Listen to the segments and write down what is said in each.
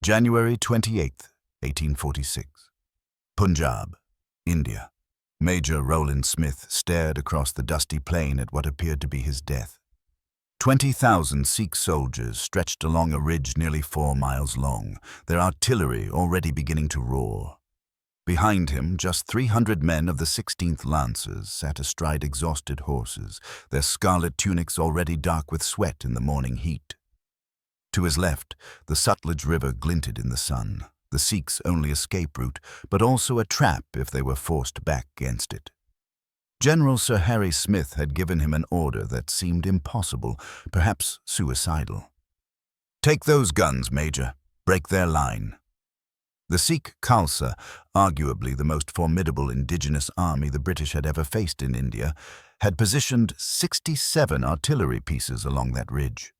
January 28th, 1846. Punjab, India. Major Roland Smith stared across the dusty plain at what appeared to be his death. 20,000 Sikh soldiers stretched along a ridge nearly 4 miles long, their artillery already beginning to roar. Behind him, just 300 men of the 16th Lancers sat astride exhausted horses, their scarlet tunics already dark with sweat in the morning heat. To his left, the Sutlej River glinted in the sun, the Sikhs' only escape route, but also a trap if they were forced back against it. General Sir Harry Smith had given him an order that seemed impossible, perhaps suicidal. "Take those guns, Major. Break their line." The Sikh Khalsa, arguably the most formidable indigenous army the British had ever faced in India, had positioned 67 artillery pieces along that ridge.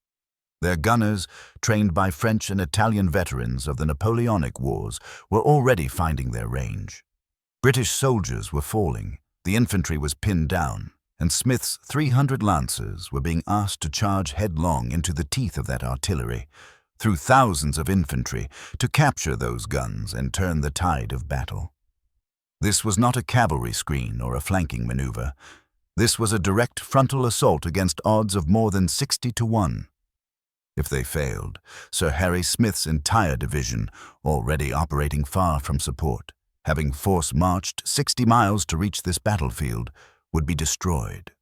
Their gunners, trained by French and Italian veterans of the Napoleonic Wars, were already finding their range. British soldiers were falling, the infantry was pinned down, and Smith's 300 Lancers were being asked to charge headlong into the teeth of that artillery, through thousands of infantry, to capture those guns and turn the tide of battle. This was not a cavalry screen or a flanking maneuver. This was a direct frontal assault against odds of more than 60 to 1. If they failed, Sir Harry Smith's entire division, already operating far from support, having force marched 60 miles to reach this battlefield, would be destroyed.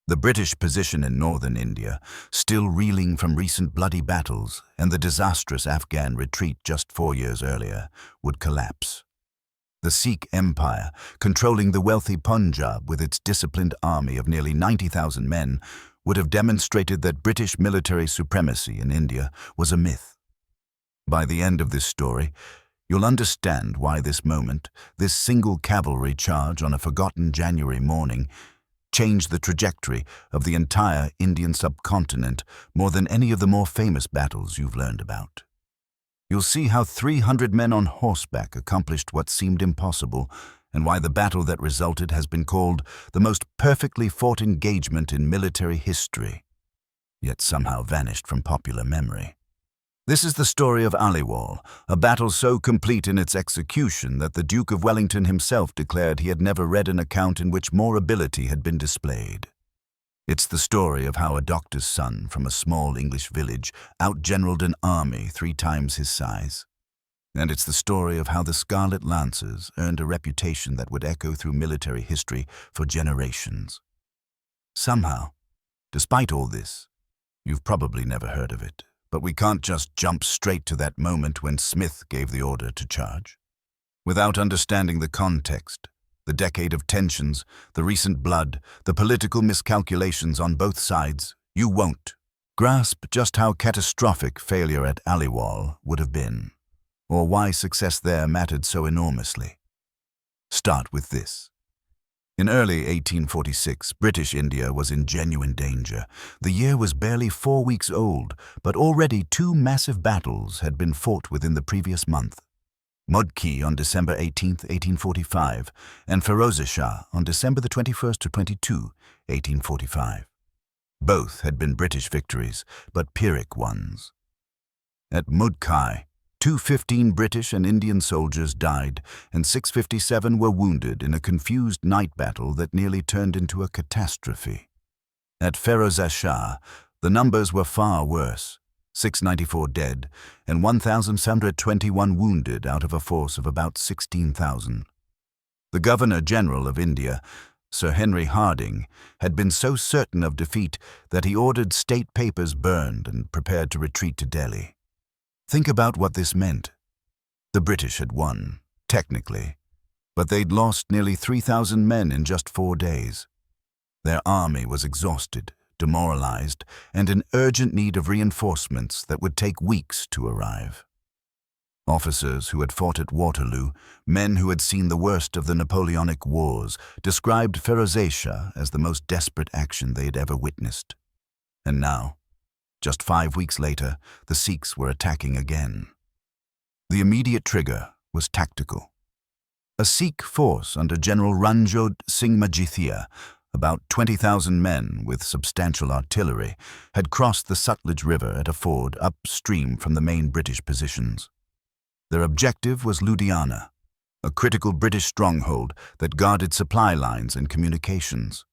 The British position in northern India, still reeling from recent bloody battles and the disastrous Afghan retreat just 4 years earlier, would collapse. The Sikh Empire, controlling the wealthy Punjab with its disciplined army of nearly 90,000 men, would have demonstrated that British military supremacy in India was a myth. By the end of this story, you'll understand why this moment, this single cavalry charge on a forgotten January morning, changed the trajectory of the entire Indian subcontinent more than any of the more famous battles you've learned about. You'll see how 300 men on horseback accomplished what seemed impossible, and why the battle that resulted has been called the most perfectly fought engagement in military history, yet somehow vanished from popular memory. This is the story of Aliwal, a battle so complete in its execution that the Duke of Wellington himself declared he had never read an account in which more ability had been displayed. It's the story of how a doctor's son from a small English village outgeneraled an army 3 times his size. And it's the story of how the Scarlet Lancers earned a reputation that would echo through military history for generations. Somehow, despite all this, you've probably never heard of it, but we can't just jump straight to that moment when Smith gave the order to charge. Without understanding the context, the decade of tensions, the recent blood, the political miscalculations on both sides, you won't grasp just how catastrophic failure at Aliwal would have been, or why success there mattered so enormously. Start with this. In early 1846, British India was in genuine danger. The year was barely 4 weeks old, but already 2 massive battles had been fought within the previous month. Mudki on December 18, 1845, and Ferozeshah on December 21 to 22, 1845. Both had been British victories, but Pyrrhic ones. At Mudki, 215 British and Indian soldiers died, and 657 were wounded in a confused night battle that nearly turned into a catastrophe. At Ferozeshah, the numbers were far worse, 694 dead and 1,721 wounded out of a force of about 16,000. The Governor-General of India, Sir Henry Harding, had been so certain of defeat that he ordered state papers burned and prepared to retreat to Delhi. Think about what this meant. The British had won, technically, but they'd lost nearly 3,000 men in just 4 days. Their army was exhausted, demoralized, and in urgent need of reinforcements that would take weeks to arrive. Officers who had fought at Waterloo, men who had seen the worst of the Napoleonic Wars, described Ferozeshah as the most desperate action they had ever witnessed. And now, just 5 weeks later, the Sikhs were attacking again. The immediate trigger was tactical. A Sikh force under General Ranjit Singh Majithia, about 20,000 men with substantial artillery, had crossed the Sutlej River at a ford upstream from the main British positions. Their objective was Ludhiana, a critical British stronghold that guarded supply lines and communications.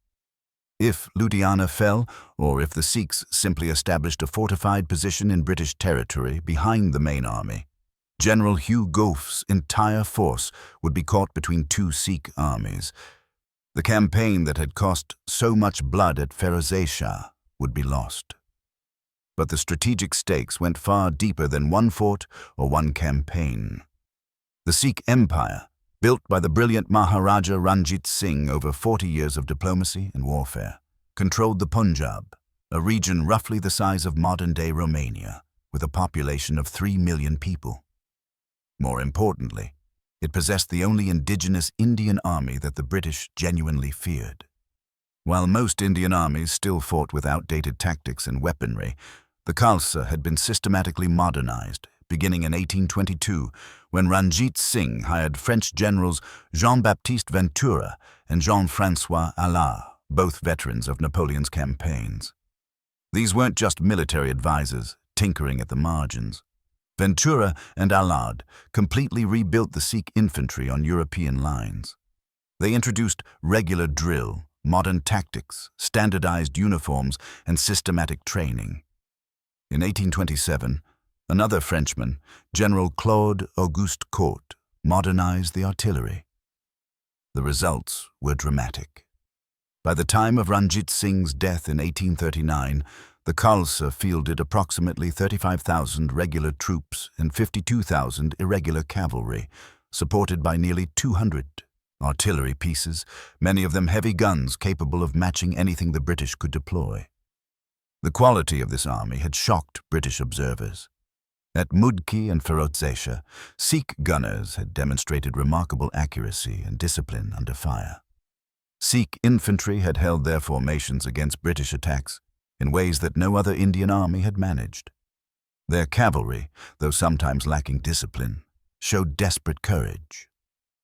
If Ludhiana fell, or if the Sikhs simply established a fortified position in British territory behind the main army, General Hugh Gough's entire force would be caught between two Sikh armies. The campaign that had cost so much blood at Ferozeh Shah would be lost. But the strategic stakes went far deeper than one fort or one campaign. The Sikh Empire, built by the brilliant Maharaja Ranjit Singh over 40 years of diplomacy and warfare, controlled the Punjab, a region roughly the size of modern-day Romania, with a population of 3 million people. More importantly, it possessed the only indigenous Indian army that the British genuinely feared. While most Indian armies still fought with outdated tactics and weaponry, the Khalsa had been systematically modernized, beginning in 1822, when Ranjit Singh hired French generals Jean-Baptiste Ventura and Jean-François Allard, both veterans of Napoleon's campaigns. These weren't just military advisors, tinkering at the margins. Ventura and Allard completely rebuilt the Sikh infantry on European lines. They introduced regular drill, modern tactics, standardized uniforms, and systematic training. In 1827, another Frenchman, General Claude Auguste Court, modernized the artillery. The results were dramatic. By the time of Ranjit Singh's death in 1839, the Khalsa fielded approximately 35,000 regular troops and 52,000 irregular cavalry, supported by nearly 200 artillery pieces, many of them heavy guns capable of matching anything the British could deploy. The quality of this army had shocked British observers. At Mudki and Ferozeh Shah, Sikh gunners had demonstrated remarkable accuracy and discipline under fire. Sikh infantry had held their formations against British attacks in ways that no other Indian army had managed. Their cavalry, though sometimes lacking discipline, showed desperate courage.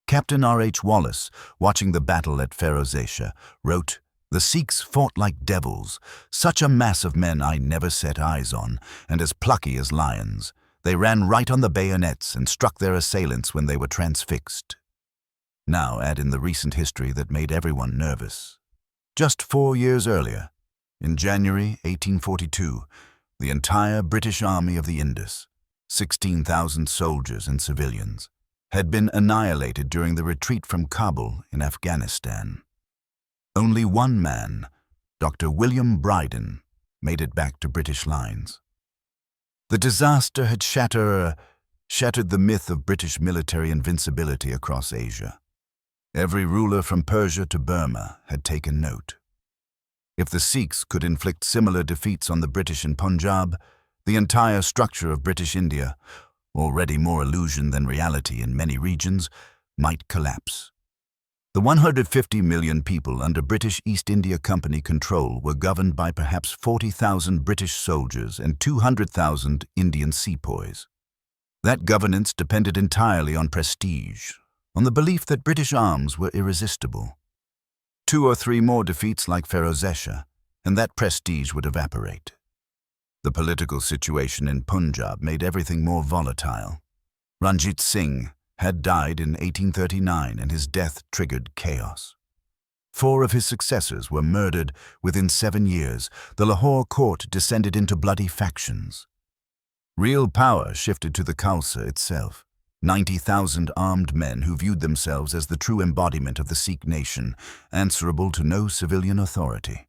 Captain R.H. Wallace, watching the battle at Ferozeh Shah, wrote, "The Sikhs fought like devils, such a mass of men I never set eyes on, and as plucky as lions. They ran right on the bayonets and struck their assailants when they were transfixed." Now add in the recent history that made everyone nervous. Just 4 years earlier, in January 1842, the entire British Army of the Indus, 16,000 soldiers and civilians, had been annihilated during the retreat from Kabul in Afghanistan. Only one man, Dr. William Brydon, made it back to British lines. The disaster had shattered the myth of British military invincibility across Asia. Every ruler from Persia to Burma had taken note. If the Sikhs could inflict similar defeats on the British in Punjab, the entire structure of British India, already more illusion than reality in many regions, might collapse. The 150 million people under British East India Company control were governed by perhaps 40,000 British soldiers and 200,000 Indian sepoys. That governance depended entirely on prestige, on the belief that British arms were irresistible. 2 or 3 more defeats like Ferozeh Shah, and that prestige would evaporate. The political situation in Punjab made everything more volatile. Ranjit Singh had died in 1839, and his death triggered chaos. 4 of his successors were murdered within 7 years. The Lahore court descended into bloody factions. Real power shifted to the Khalsa itself, 90,000 armed men who viewed themselves as the true embodiment of the Sikh nation, answerable to no civilian authority.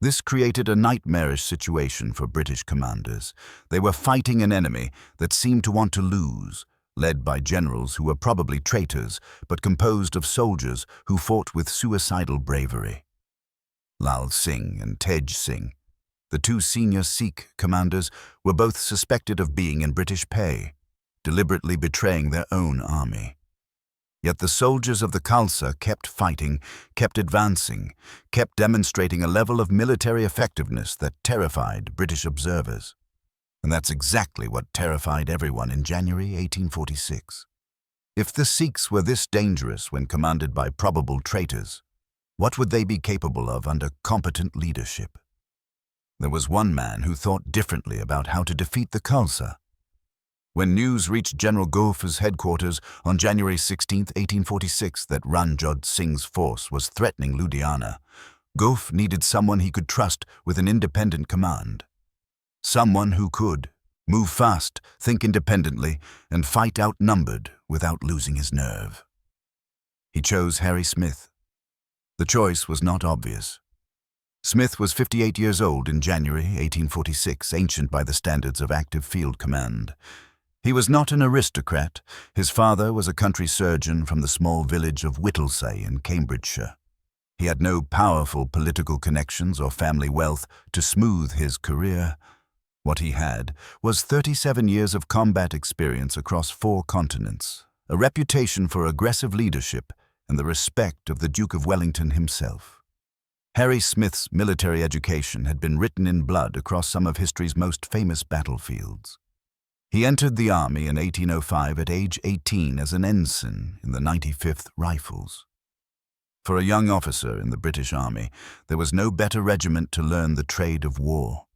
This created a nightmarish situation for British commanders. They were fighting an enemy that seemed to want to lose, led by generals who were probably traitors, but composed of soldiers who fought with suicidal bravery. Lal Singh and Tej Singh, the 2 senior Sikh commanders, were both suspected of being in British pay, deliberately betraying their own army. Yet the soldiers of the Khalsa kept fighting, kept advancing, kept demonstrating a level of military effectiveness that terrified British observers. And that's exactly what terrified everyone in January 1846. If the Sikhs were this dangerous when commanded by probable traitors, what would they be capable of under competent leadership? There was one man who thought differently about how to defeat the Khalsa. When news reached General Gough's headquarters on January 16, 1846, that Ranjit Singh's force was threatening Ludhiana, Gough needed someone he could trust with an independent command. Someone who could move fast, think independently, and fight outnumbered without losing his nerve. He chose Harry Smith. The choice was not obvious. Smith was 58 years old in January 1846, ancient by the standards of active field command. He was not an aristocrat. His father was a country surgeon from the small village of Whittlesey in Cambridgeshire. He had no powerful political connections or family wealth to smooth his career. What he had was 37 years of combat experience across 4 continents, a reputation for aggressive leadership, and the respect of the Duke of Wellington himself. Harry Smith's military education had been written in blood across some of history's most famous battlefields. He entered the army in 1805 at age 18 as an ensign in the 95th Rifles. For a young officer in the British Army, there was no better regiment to learn the trade of war.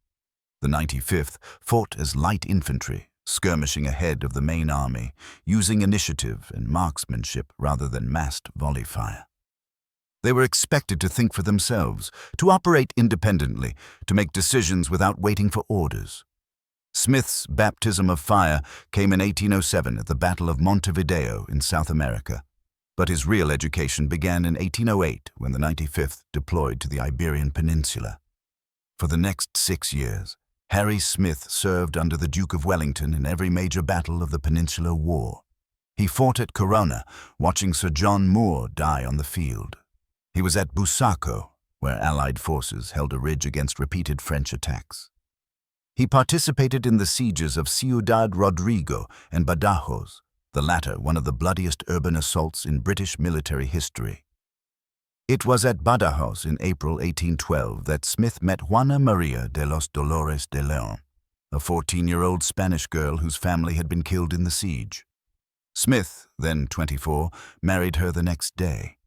The 95th fought as light infantry, skirmishing ahead of the main army, using initiative and marksmanship rather than massed volley fire. They were expected to think for themselves, to operate independently, to make decisions without waiting for orders. Smith's baptism of fire came in 1807 at the Battle of Montevideo in South America, but his real education began in 1808 when the 95th deployed to the Iberian Peninsula. For the next 6 years, Harry Smith served under the Duke of Wellington in every major battle of the Peninsular War. He fought at Corona, watching Sir John Moore die on the field. He was at Busaco, where Allied forces held a ridge against repeated French attacks. He participated in the sieges of Ciudad Rodrigo and Badajoz, the latter one of the bloodiest urban assaults in British military history. It was at Badajoz in April 1812 that Smith met Juana Maria de los Dolores de Leon, a 14-year-old Spanish girl whose family had been killed in the siege. Smith, then 24, married her the next day.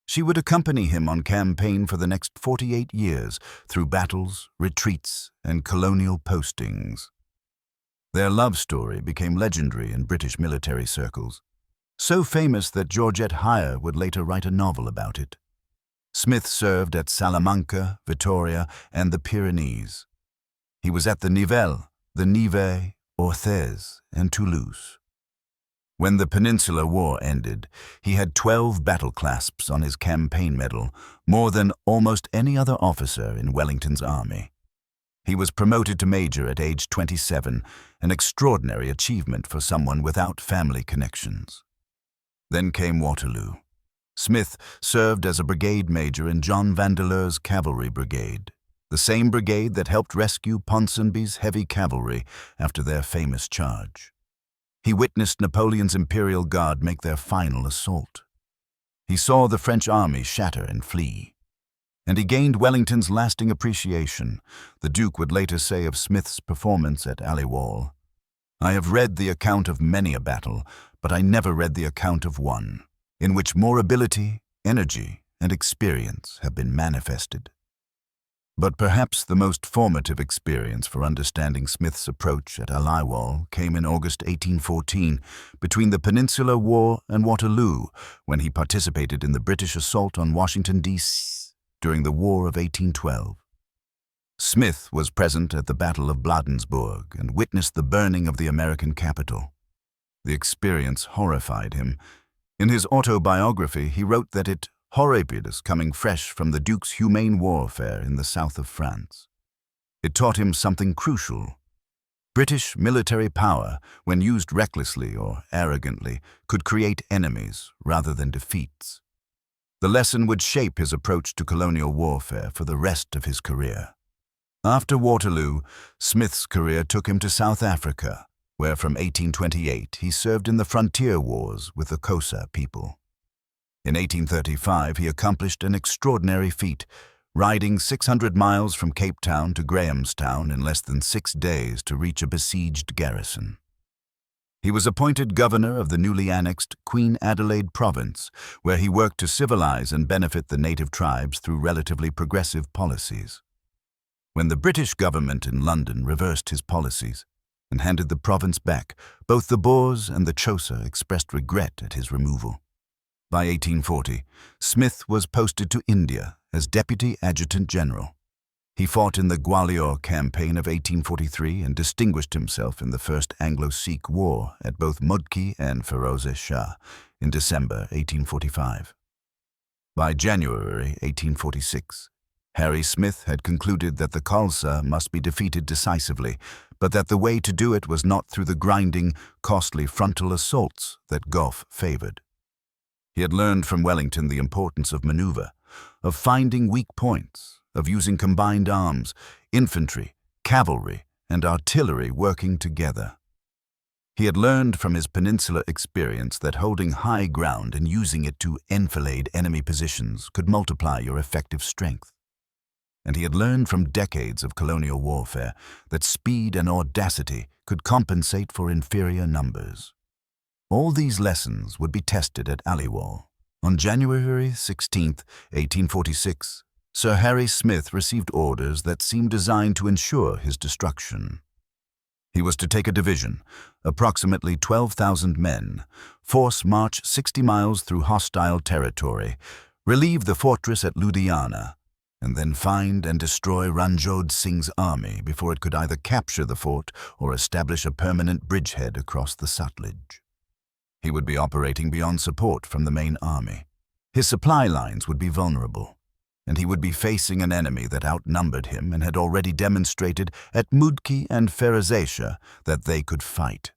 She would accompany him on campaign for the next 48 years through battles, retreats, and colonial postings. Their love story became legendary in British military circles, so famous that Georgette Heyer would later write a novel about it. Smith served at Salamanca, Vitoria, and the Pyrenees. He was at the Nivelle, the Nive, Orthez, and Toulouse. When the Peninsular War ended, he had 12 battle clasps on his campaign medal, more than almost any other officer in Wellington's army. He was promoted to major at age 27, an extraordinary achievement for someone without family connections. Then came Waterloo. Smith served as a brigade major in John Vandeleur's Cavalry Brigade, the same brigade that helped rescue Ponsonby's heavy cavalry after their famous charge. He witnessed Napoleon's Imperial Guard make their final assault. He saw the French army shatter and flee. And he gained Wellington's lasting appreciation. The Duke would later say of Smith's performance at Aliwal, "I have read the account of many a battle, but I never read the account of one, in which more ability, energy, and experience have been manifested." But perhaps the most formative experience for understanding Smith's approach at Aliwal came in August 1814, between the Peninsular War and Waterloo, when he participated in the British assault on Washington, D.C. during the War of 1812. Smith was present at the Battle of Bladensburg and witnessed the burning of the American capital. The experience horrified him. In his autobiography, he wrote that it horrified us coming fresh from the Duke's humane warfare in the south of France. It taught him something crucial. British military power, when used recklessly or arrogantly, could create enemies rather than defeats. The lesson would shape his approach to colonial warfare for the rest of his career. After Waterloo, Smith's career took him to South Africa, where from 1828 he served in the frontier wars with the Xhosa people. In 1835, he accomplished an extraordinary feat, riding 600 miles from Cape Town to Grahamstown in less than 6 days to reach a besieged garrison. He was appointed governor of the newly annexed Queen Adelaide province, where he worked to civilize and benefit the native tribes through relatively progressive policies. When the British government in London reversed his policies, and handed the province back. Both the Boers and the Xhosa expressed regret at his removal. By 1840, Smith was posted to India as Deputy Adjutant General. He fought in the Gwalior campaign of 1843 and distinguished himself in the First Anglo-Sikh War at both Mudki and Firoz Shah in December 1845. By January 1846, Harry Smith had concluded that the Khalsa must be defeated decisively, but that the way to do it was not through the grinding, costly frontal assaults that Gough favored. He had learned from Wellington the importance of maneuver, of finding weak points, of using combined arms, infantry, cavalry, and artillery working together. He had learned from his peninsular experience that holding high ground and using it to enfilade enemy positions could multiply your effective strength. And he had learned from decades of colonial warfare that speed and audacity could compensate for inferior numbers. All these lessons would be tested at Aliwal. On January 16, 1846, Sir Harry Smith received orders that seemed designed to ensure his destruction. He was to take a division, approximately 12,000 men, force march 60 miles through hostile territory, relieve the fortress at Ludhiana, and then find and destroy Ranjit Singh's army before it could either capture the fort or establish a permanent bridgehead across the Sutlej. He would be operating beyond support from the main army. His supply lines would be vulnerable, and he would be facing an enemy that outnumbered him and had already demonstrated at Mudki and Firoz that they could fight.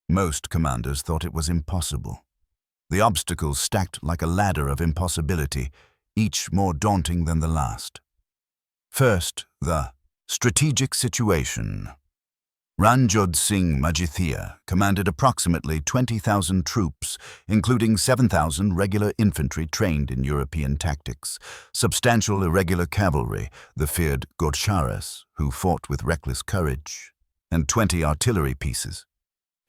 Most commanders thought it was impossible. The obstacles stacked like a ladder of impossibility, each more daunting than the last. First, the strategic situation. Ranjit Singh Majithia commanded approximately 20,000 troops, including 7,000 regular infantry trained in European tactics, substantial irregular cavalry, the feared Gurcharas, who fought with reckless courage, and 20 artillery pieces.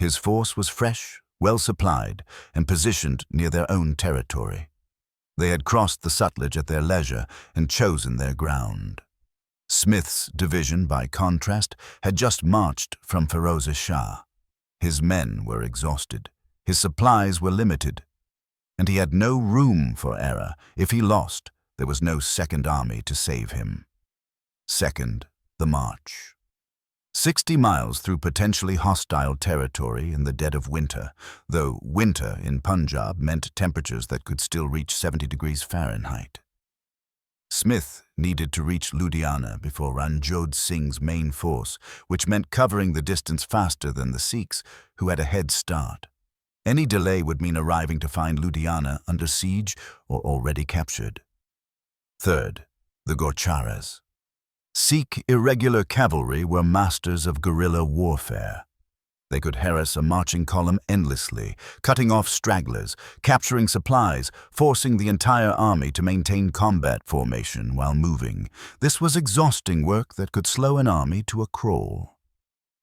His force was fresh, well supplied, and positioned near their own territory. They had crossed the Sutlej at their leisure and chosen their ground. Smith's division, by contrast, had just marched from Firoz Shah. His men were exhausted, his supplies were limited, and he had no room for error. If he lost, there was no second army to save him. Second, the march. 60 miles through potentially hostile territory in the dead of winter, though winter in Punjab meant temperatures that could still reach 70 degrees Fahrenheit. Smith needed to reach Ludhiana before Ranjit Singh's main force, which meant covering the distance faster than the Sikhs, who had a head start. Any delay would mean arriving to find Ludhiana under siege or already captured. Third, the Gurcharas. Sikh irregular cavalry were masters of guerrilla warfare. They could harass a marching column endlessly, cutting off stragglers, capturing supplies, forcing the entire army to maintain combat formation while moving. This was exhausting work that could slow an army to a crawl.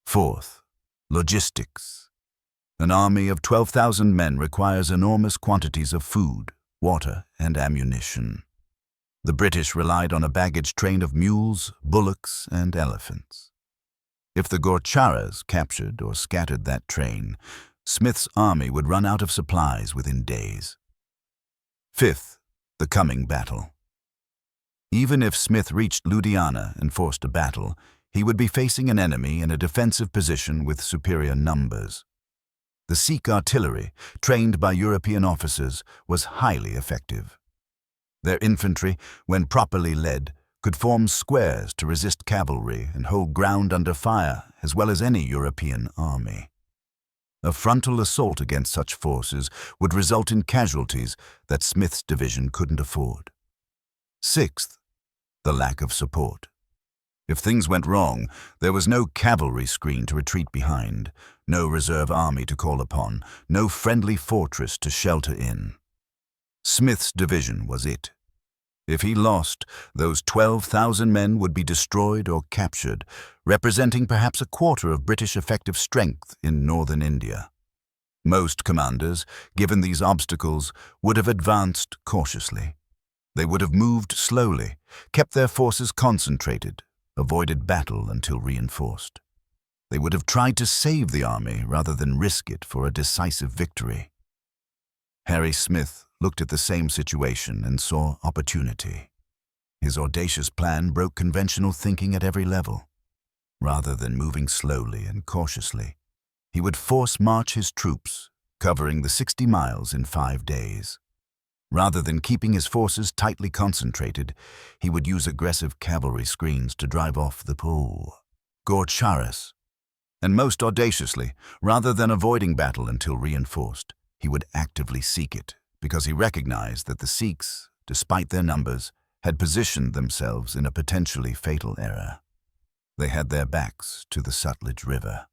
Fourth, logistics. An army of 12,000 men requires enormous quantities of food, water, and ammunition. The British relied on a baggage train of mules, bullocks, and elephants. If the Gurcharas captured or scattered that train, Smith's army would run out of supplies within days. Fifth, the coming battle. Even if Smith reached Ludhiana and forced a battle, he would be facing an enemy in a defensive position with superior numbers. The Sikh artillery, trained by European officers, was highly effective. Their infantry, when properly led, could form squares to resist cavalry and hold ground under fire as well as any European army. A frontal assault against such forces would result in casualties that Smith's division couldn't afford. Sixth, the lack of support. If things went wrong, there was no cavalry screen to retreat behind, no reserve army to call upon, no friendly fortress to shelter in. Smith's division was it. If he lost, those 12,000 men would be destroyed or captured, representing perhaps a quarter of British effective strength in northern India. Most commanders, given these obstacles, would have advanced cautiously. They would have moved slowly, kept their forces concentrated, avoided battle until reinforced. They would have tried to save the army rather than risk it for a decisive victory. Harry Smith looked at the same situation and saw opportunity. His audacious plan broke conventional thinking at every level. Rather than moving slowly and cautiously, he would force march his troops, covering the 60 miles in 5 days. Rather than keeping his forces tightly concentrated, he would use aggressive cavalry screens to drive off the Gaucharas. And most audaciously, rather than avoiding battle until reinforced, he would actively seek it, because he recognized that the Sikhs, despite their numbers, had positioned themselves in a potentially fatal era. They had their backs to the Sutlej River.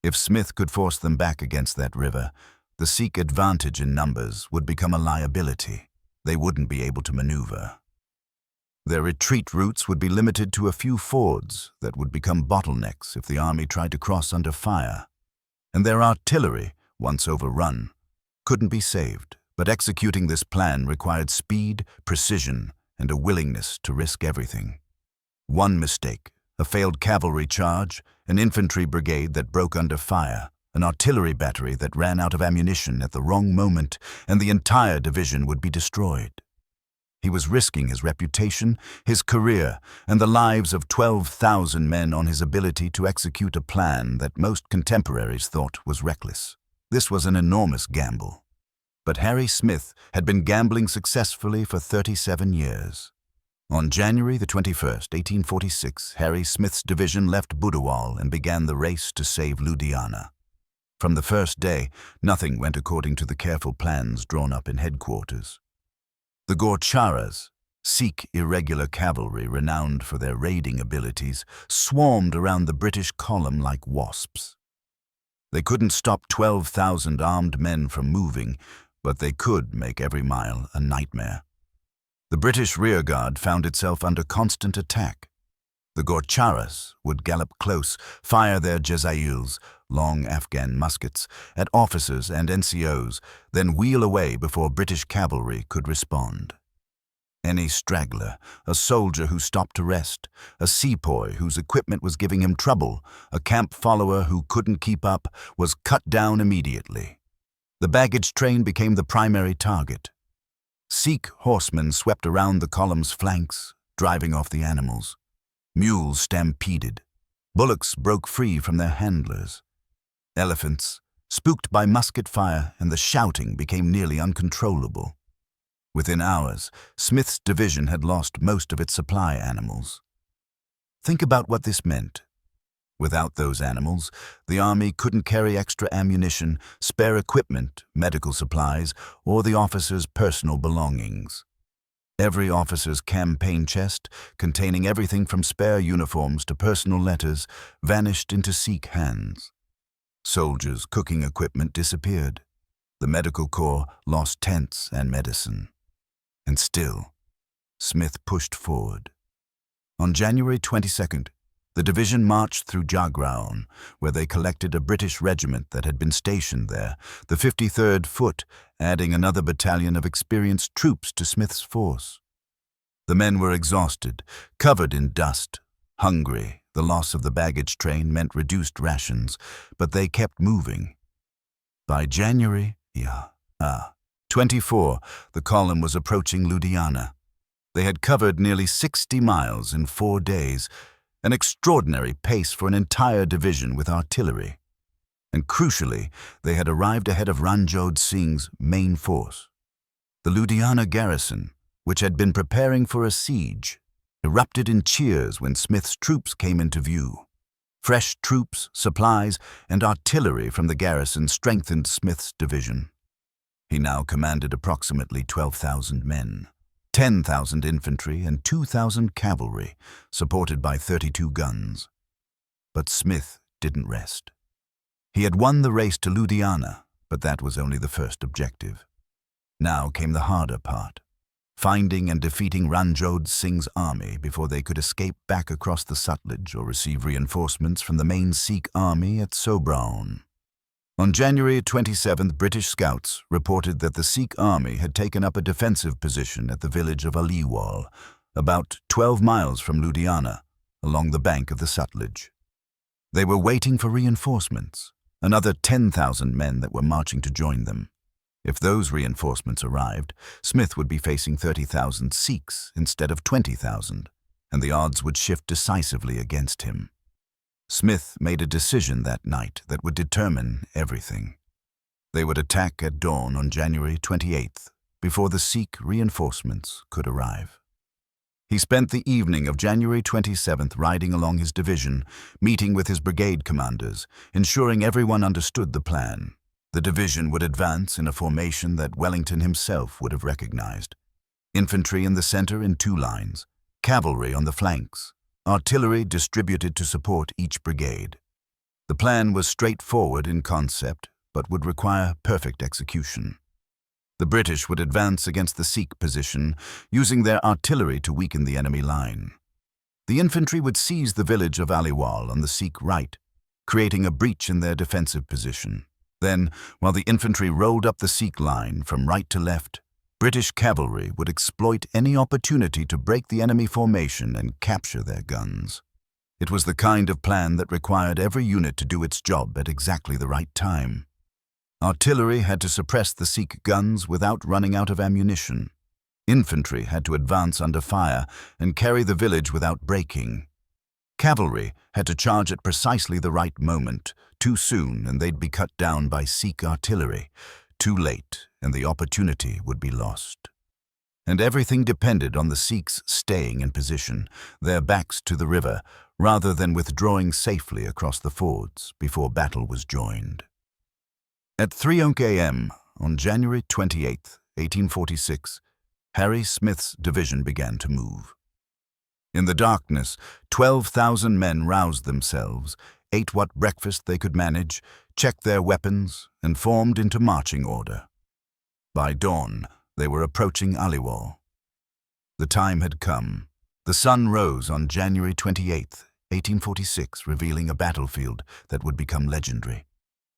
If Smith could force them back against that river, the Sikh advantage in numbers would become a liability. They wouldn't be able to maneuver. Their retreat routes would be limited to a few fords that would become bottlenecks if the army tried to cross under fire. And their artillery, once overrun, couldn't be saved. But executing this plan required speed, precision, and a willingness to risk everything. One mistake, a failed cavalry charge, an infantry brigade that broke under fire, an artillery battery that ran out of ammunition at the wrong moment, and the entire division would be destroyed. He was risking his reputation, his career, and the lives of 12,000 men on his ability to execute a plan that most contemporaries thought was reckless. This was an enormous gamble. But Harry Smith had been gambling successfully for 37 years. On January the 21st, 1846, Harry Smith's division left Budawal and began the race to save Ludhiana. From the first day, nothing went according to the careful plans drawn up in headquarters. The Gaucharas, Sikh irregular cavalry renowned for their raiding abilities, swarmed around the British column like wasps. They couldn't stop 12,000 armed men from moving, but they could make every mile a nightmare. The British rearguard found itself under constant attack. The Gaucharas would gallop close, fire their Jazayils, long Afghan muskets, at officers and NCOs, then wheel away before British cavalry could respond. Any straggler, a soldier who stopped to rest, a sepoy whose equipment was giving him trouble, a camp follower who couldn't keep up, was cut down immediately. The baggage train became the primary target. Sikh horsemen swept around the column's flanks, driving off the animals. Mules stampeded. Bullocks broke free from their handlers. Elephants, spooked by musket fire and the shouting, became nearly uncontrollable. Within hours, Smith's division had lost most of its supply animals. Think about what this meant. Without those animals, the army couldn't carry extra ammunition, spare equipment, medical supplies, or the officers' personal belongings. Every officer's campaign chest, containing everything from spare uniforms to personal letters, vanished into Sikh hands. Soldiers' cooking equipment disappeared. The medical corps lost tents and medicine. And still, Smith pushed forward. On January 22nd, the division marched through Jagraon, where they collected a British regiment that had been stationed there, the 53rd Foot, adding another battalion of experienced troops to Smith's force. The men were exhausted, covered in dust, hungry. The loss of the baggage train meant reduced rations, but they kept moving. By January 24, the column was approaching Ludhiana. They had covered nearly 60 miles in 4 days, an extraordinary pace for an entire division with artillery. And crucially, they had arrived ahead of Ranjot Singh's main force. The Ludhiana garrison, which had been preparing for a siege, erupted in cheers when Smith's troops came into view. Fresh troops, supplies, and artillery from the garrison strengthened Smith's division. He now commanded approximately 12,000 men. 10,000 infantry and 2,000 cavalry, supported by 32 guns. But Smith didn't rest. He had won the race to Ludhiana, but that was only the first objective. Now came the harder part, finding and defeating Ranjot Singh's army before they could escape back across the Sutlej or receive reinforcements from the main Sikh army at Sobraon. On January 27th, British scouts reported that the Sikh army had taken up a defensive position at the village of Aliwal, about 12 miles from Ludhiana, along the bank of the Sutlej. They were waiting for reinforcements, another 10,000 men that were marching to join them. If those reinforcements arrived, Smith would be facing 30,000 Sikhs instead of 20,000, and the odds would shift decisively against him. Smith made a decision that night that would determine everything. They would attack at dawn on January 28th, before the Sikh reinforcements could arrive. He spent the evening of January 27th riding along his division, meeting with his brigade commanders, ensuring everyone understood the plan. The division would advance in a formation that Wellington himself would have recognized. Infantry in the center in 2 lines, cavalry on the flanks, artillery distributed to support each brigade. The plan was straightforward in concept, but would require perfect execution. The British would advance against the Sikh position, using their artillery to weaken the enemy line. The infantry would seize the village of Aliwal on the Sikh right, creating a breach in their defensive position. Then, while the infantry rolled up the Sikh line from right to left, British cavalry would exploit any opportunity to break the enemy formation and capture their guns. It was the kind of plan that required every unit to do its job at exactly the right time. Artillery had to suppress the Sikh guns without running out of ammunition. Infantry had to advance under fire and carry the village without breaking. Cavalry had to charge at precisely the right moment. Too soon and they'd be cut down by Sikh artillery. Too late and the opportunity would be lost. And everything depended on the Sikhs staying in position, their backs to the river, rather than withdrawing safely across the fords before battle was joined. At 3 a.m. on January 28, 1846, Harry Smith's division began to move. In the darkness, 12,000 men roused themselves, ate what breakfast they could manage, checked their weapons, and formed into marching order. By dawn, they were approaching Aliwal. The time had come. The sun rose on January 28, 1846, revealing a battlefield that would become legendary.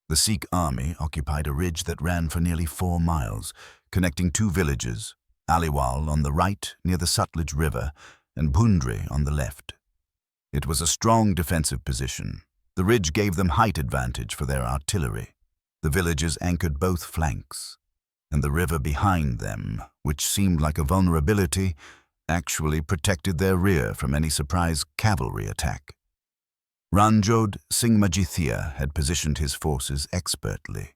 The Sikh army occupied a ridge that ran for nearly 4 miles, connecting 2 villages, Aliwal on the right near the Sutlej River and Bhundri on the left. It was a strong defensive position. The ridge gave them height advantage for their artillery. The villages anchored both flanks, and the river behind them, which seemed like a vulnerability, actually protected their rear from any surprise cavalry attack. Ranjot Singh Majithia had positioned his forces expertly.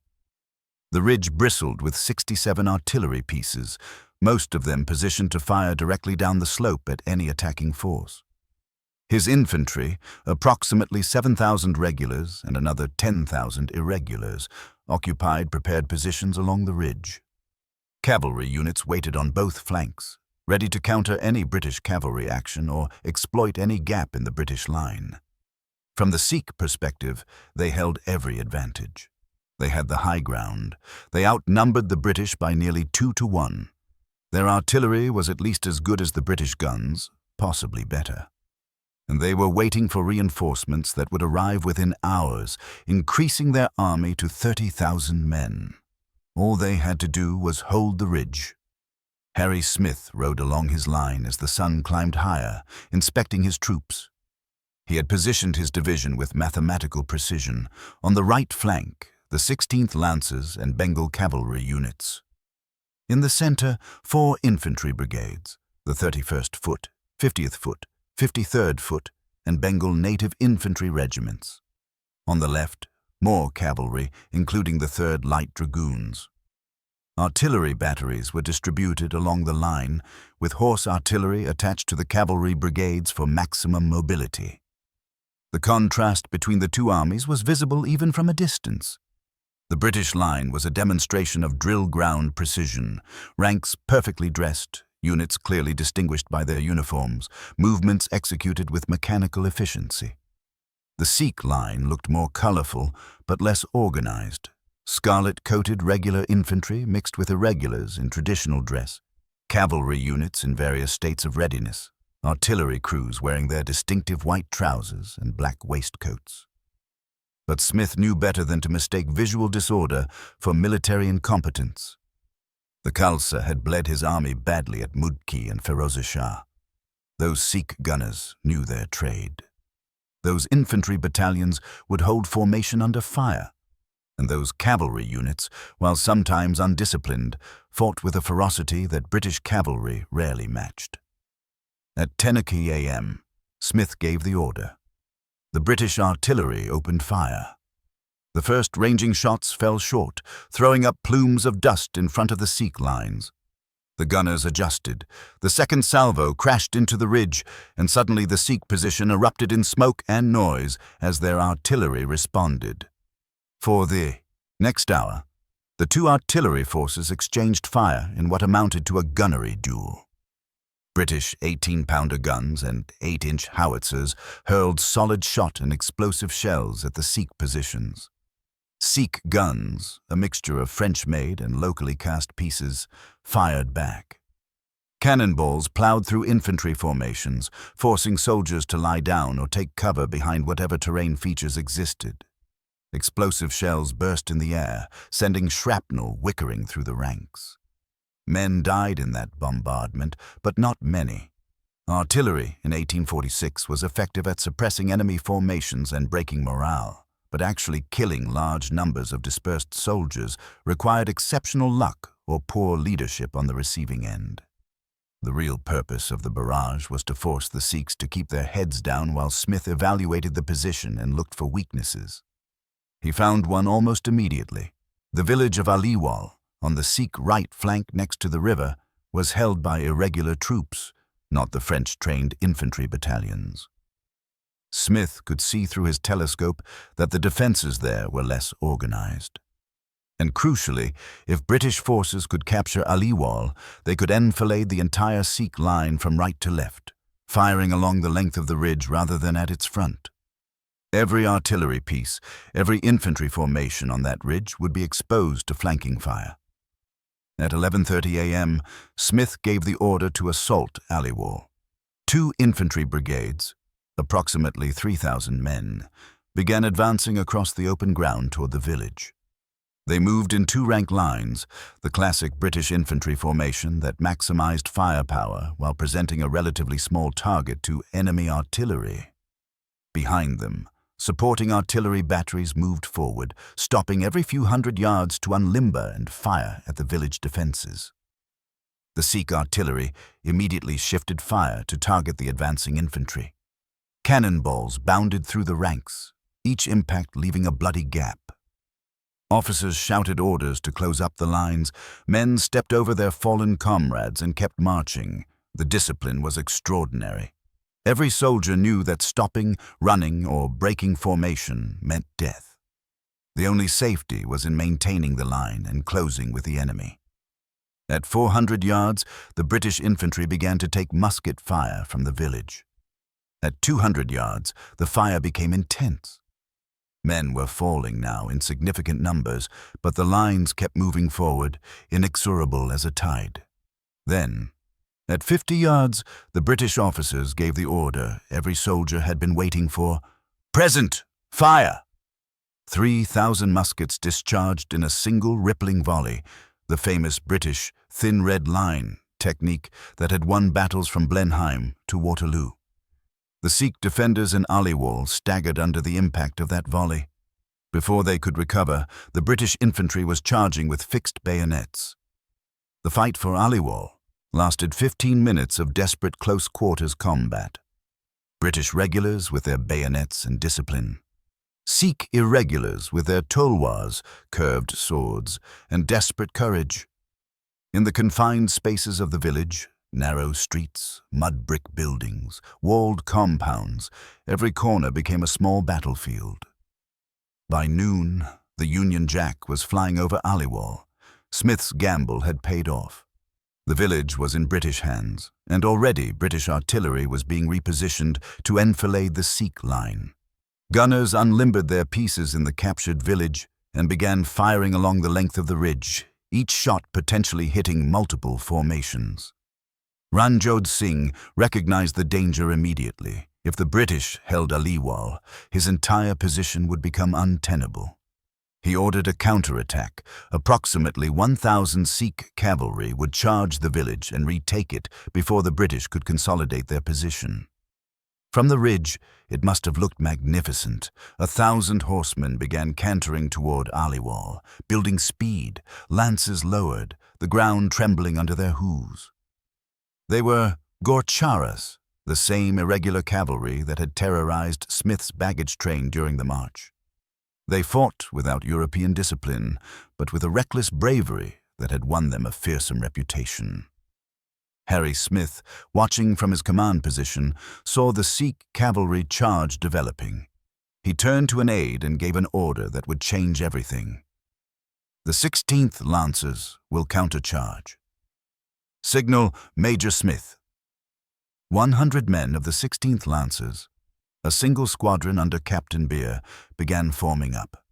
The ridge bristled with 67 artillery pieces, most of them positioned to fire directly down the slope at any attacking force. His infantry, approximately 7,000 regulars and another 10,000 irregulars, occupied prepared positions along the ridge. Cavalry units waited on both flanks, ready to counter any British cavalry action or exploit any gap in the British line. From the Sikh perspective, they held every advantage. They had the high ground. They outnumbered the British by nearly 2 to 1. Their artillery was at least as good as the British guns, possibly better. And they were waiting for reinforcements that would arrive within hours, increasing their army to 30,000 men. All they had to do was hold the ridge. Harry Smith rode along his line as the sun climbed higher, inspecting his troops. He had positioned his division with mathematical precision. On the right flank, the 16th Lancers and Bengal cavalry units. In the center, 4 infantry brigades, the 31st Foot, 50th Foot, 53rd Foot, and Bengal native infantry regiments. On the left, more cavalry, including the 3rd Light Dragoons. Artillery batteries were distributed along the line, with horse artillery attached to the cavalry brigades for maximum mobility. The contrast between the 2 armies was visible even from a distance. The British line was a demonstration of drill ground precision, ranks perfectly dressed, units clearly distinguished by their uniforms, movements executed with mechanical efficiency. The Sikh line looked more colorful, but less organized. Scarlet-coated regular infantry mixed with irregulars in traditional dress, cavalry units in various states of readiness, artillery crews wearing their distinctive white trousers and black waistcoats. But Smith knew better than to mistake visual disorder for military incompetence. The Khalsa had bled his army badly at Mudki and Ferozeshah. Those Sikh gunners knew their trade. Those infantry battalions would hold formation under fire, and those cavalry units, while sometimes undisciplined, fought with a ferocity that British cavalry rarely matched. At 10 a.m., Smith gave the order. The British artillery opened fire. The first ranging shots fell short, throwing up plumes of dust in front of the Sikh lines. The gunners adjusted. The second salvo crashed into the ridge, and suddenly the Sikh position erupted in smoke and noise as their artillery responded. For the next hour, the two artillery forces exchanged fire in what amounted to a gunnery duel. British 18-pounder guns and 8-inch howitzers hurled solid shot and explosive shells at the Sikh positions. Sikh guns, a mixture of French-made and locally cast pieces, fired back. Cannonballs plowed through infantry formations, forcing soldiers to lie down or take cover behind whatever terrain features existed. Explosive shells burst in the air, sending shrapnel whickering through the ranks. Men died in that bombardment, but not many. Artillery in 1846 was effective at suppressing enemy formations and breaking morale, but actually killing large numbers of dispersed soldiers required exceptional luck or poor leadership on the receiving end. The real purpose of the barrage was to force the Sikhs to keep their heads down while Smith evaluated the position and looked for weaknesses. He found one almost immediately. The village of Aliwal, on the Sikh right flank next to the river, was held by irregular troops, not the French-trained infantry battalions. Smith could see through his telescope that the defenses there were less organized. And crucially, if British forces could capture Aliwal, they could enfilade the entire Sikh line from right to left, firing along the length of the ridge rather than at its front. Every artillery piece, every infantry formation on that ridge would be exposed to flanking fire. At 11:30 a.m., Smith gave the order to assault Aliwal. 2 infantry brigades, approximately 3,000 men, began advancing across the open ground toward the village. They moved in 2-rank lines, the classic British infantry formation that maximized firepower while presenting a relatively small target to enemy artillery. Behind them, supporting artillery batteries moved forward, stopping every few hundred yards to unlimber and fire at the village defenses. The Sikh artillery immediately shifted fire to target the advancing infantry. Cannonballs bounded through the ranks, each impact leaving a bloody gap. Officers shouted orders to close up the lines. Men stepped over their fallen comrades and kept marching. The discipline was extraordinary. Every soldier knew that stopping, running, or breaking formation meant death. The only safety was in maintaining the line and closing with the enemy. At 400 yards, the British infantry began to take musket fire from the village. At 200 yards, the fire became intense. Men were falling now in significant numbers, but the lines kept moving forward, inexorable as a tide. Then, at 50 yards, the British officers gave the order every soldier had been waiting for: "Present! Fire!" 3,000 muskets discharged in a single rippling volley, the famous British thin red line technique that had won battles from Blenheim to Waterloo. The Sikh defenders in Aliwal staggered under the impact of that volley. Before they could recover, the British infantry was charging with fixed bayonets. The fight for Aliwal lasted 15 minutes of desperate close-quarters combat. British regulars with their bayonets and discipline. Sikh irregulars with their tulwars, curved swords, and desperate courage. In the confined spaces of the village, narrow streets, mud brick buildings, walled compounds, every corner became a small battlefield. By noon, the Union Jack was flying over Aliwal. Smith's gamble had paid off. The village was in British hands, and already British artillery was being repositioned to enfilade the Sikh line. Gunners unlimbered their pieces in the captured village and began firing along the length of the ridge, each shot potentially hitting multiple formations. Ranjit Singh recognized the danger immediately. If the British held Aliwal, his entire position would become untenable. He ordered a counterattack. Approximately 1,000 Sikh cavalry would charge the village and retake it before the British could consolidate their position. From the ridge, it must have looked magnificent. 1,000 horsemen began cantering toward Aliwal, building speed, lances lowered, the ground trembling under their hoofs. They were Gorcharas, the same irregular cavalry that had terrorized Smith's baggage train during the march. They fought without European discipline, but with a reckless bravery that had won them a fearsome reputation. Harry Smith, watching from his command position, saw the Sikh cavalry charge developing. He turned to an aide and gave an order that would change everything. The 16th Lancers will countercharge. Signal Major Smith. 100 men of the 16th Lancers, a single squadron under Captain Beer, began forming up.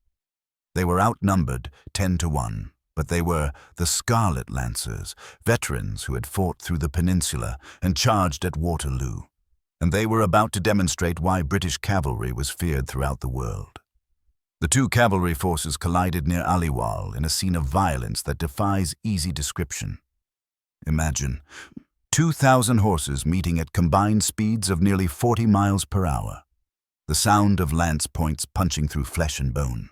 They were outnumbered 10-1. But they were the Scarlet Lancers, veterans who had fought through the peninsula and charged at Waterloo, and they were about to demonstrate why British cavalry was feared throughout the world. The two cavalry forces collided near Aliwal in a scene of violence that defies easy description. Imagine 2,000 horses meeting at combined speeds of nearly 40 miles per hour. The sound of lance points punching through flesh and bone.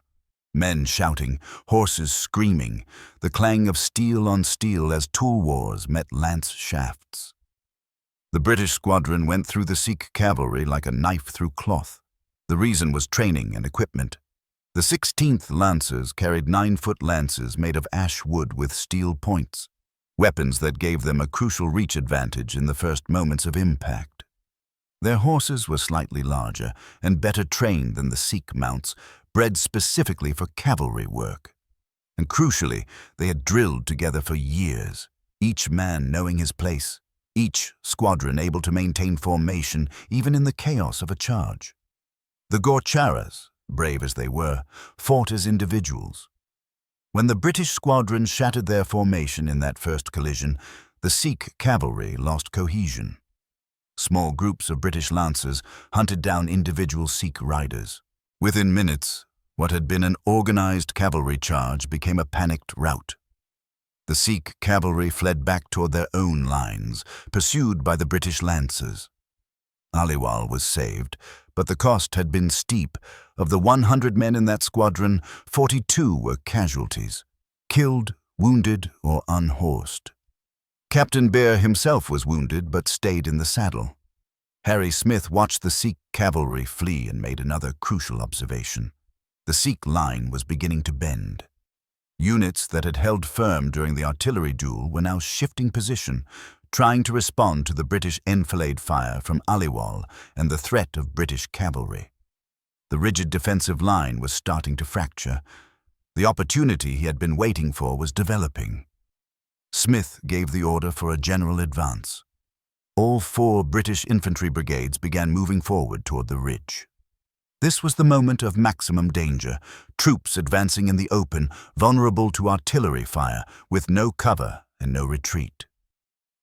Men shouting, horses screaming, the clang of steel on steel as tool wars met lance shafts. The British squadron went through the Sikh cavalry like a knife through cloth. The reason was training and equipment. The 16th Lancers carried 9-foot lances made of ash wood with steel points, weapons that gave them a crucial reach advantage in the first moments of impact. Their horses were slightly larger and better trained than the Sikh mounts, bred specifically for cavalry work. And crucially, they had drilled together for years, each man knowing his place, each squadron able to maintain formation even in the chaos of a charge. The Gorcharas, brave as they were, fought as individuals. When the British squadron shattered their formation in that first collision, the Sikh cavalry lost cohesion. Small groups of British lancers hunted down individual Sikh riders. Within minutes, what had been an organized cavalry charge became a panicked rout. The Sikh cavalry fled back toward their own lines, pursued by the British lancers. Aliwal was saved, but the cost had been steep. Of the 100 men in that squadron, 42 were casualties, killed, wounded, or unhorsed. Captain Bear himself was wounded but stayed in the saddle. Harry Smith watched the Sikh cavalry flee and made another crucial observation. The Sikh line was beginning to bend. Units that had held firm during the artillery duel were now shifting position, trying to respond to the British enfilade fire from Aliwal and the threat of British cavalry. The rigid defensive line was starting to fracture. The opportunity he had been waiting for was developing. Smith gave the order for a general advance. All 4 British infantry brigades began moving forward toward the ridge. This was the moment of maximum danger, troops advancing in the open, vulnerable to artillery fire, with no cover and no retreat.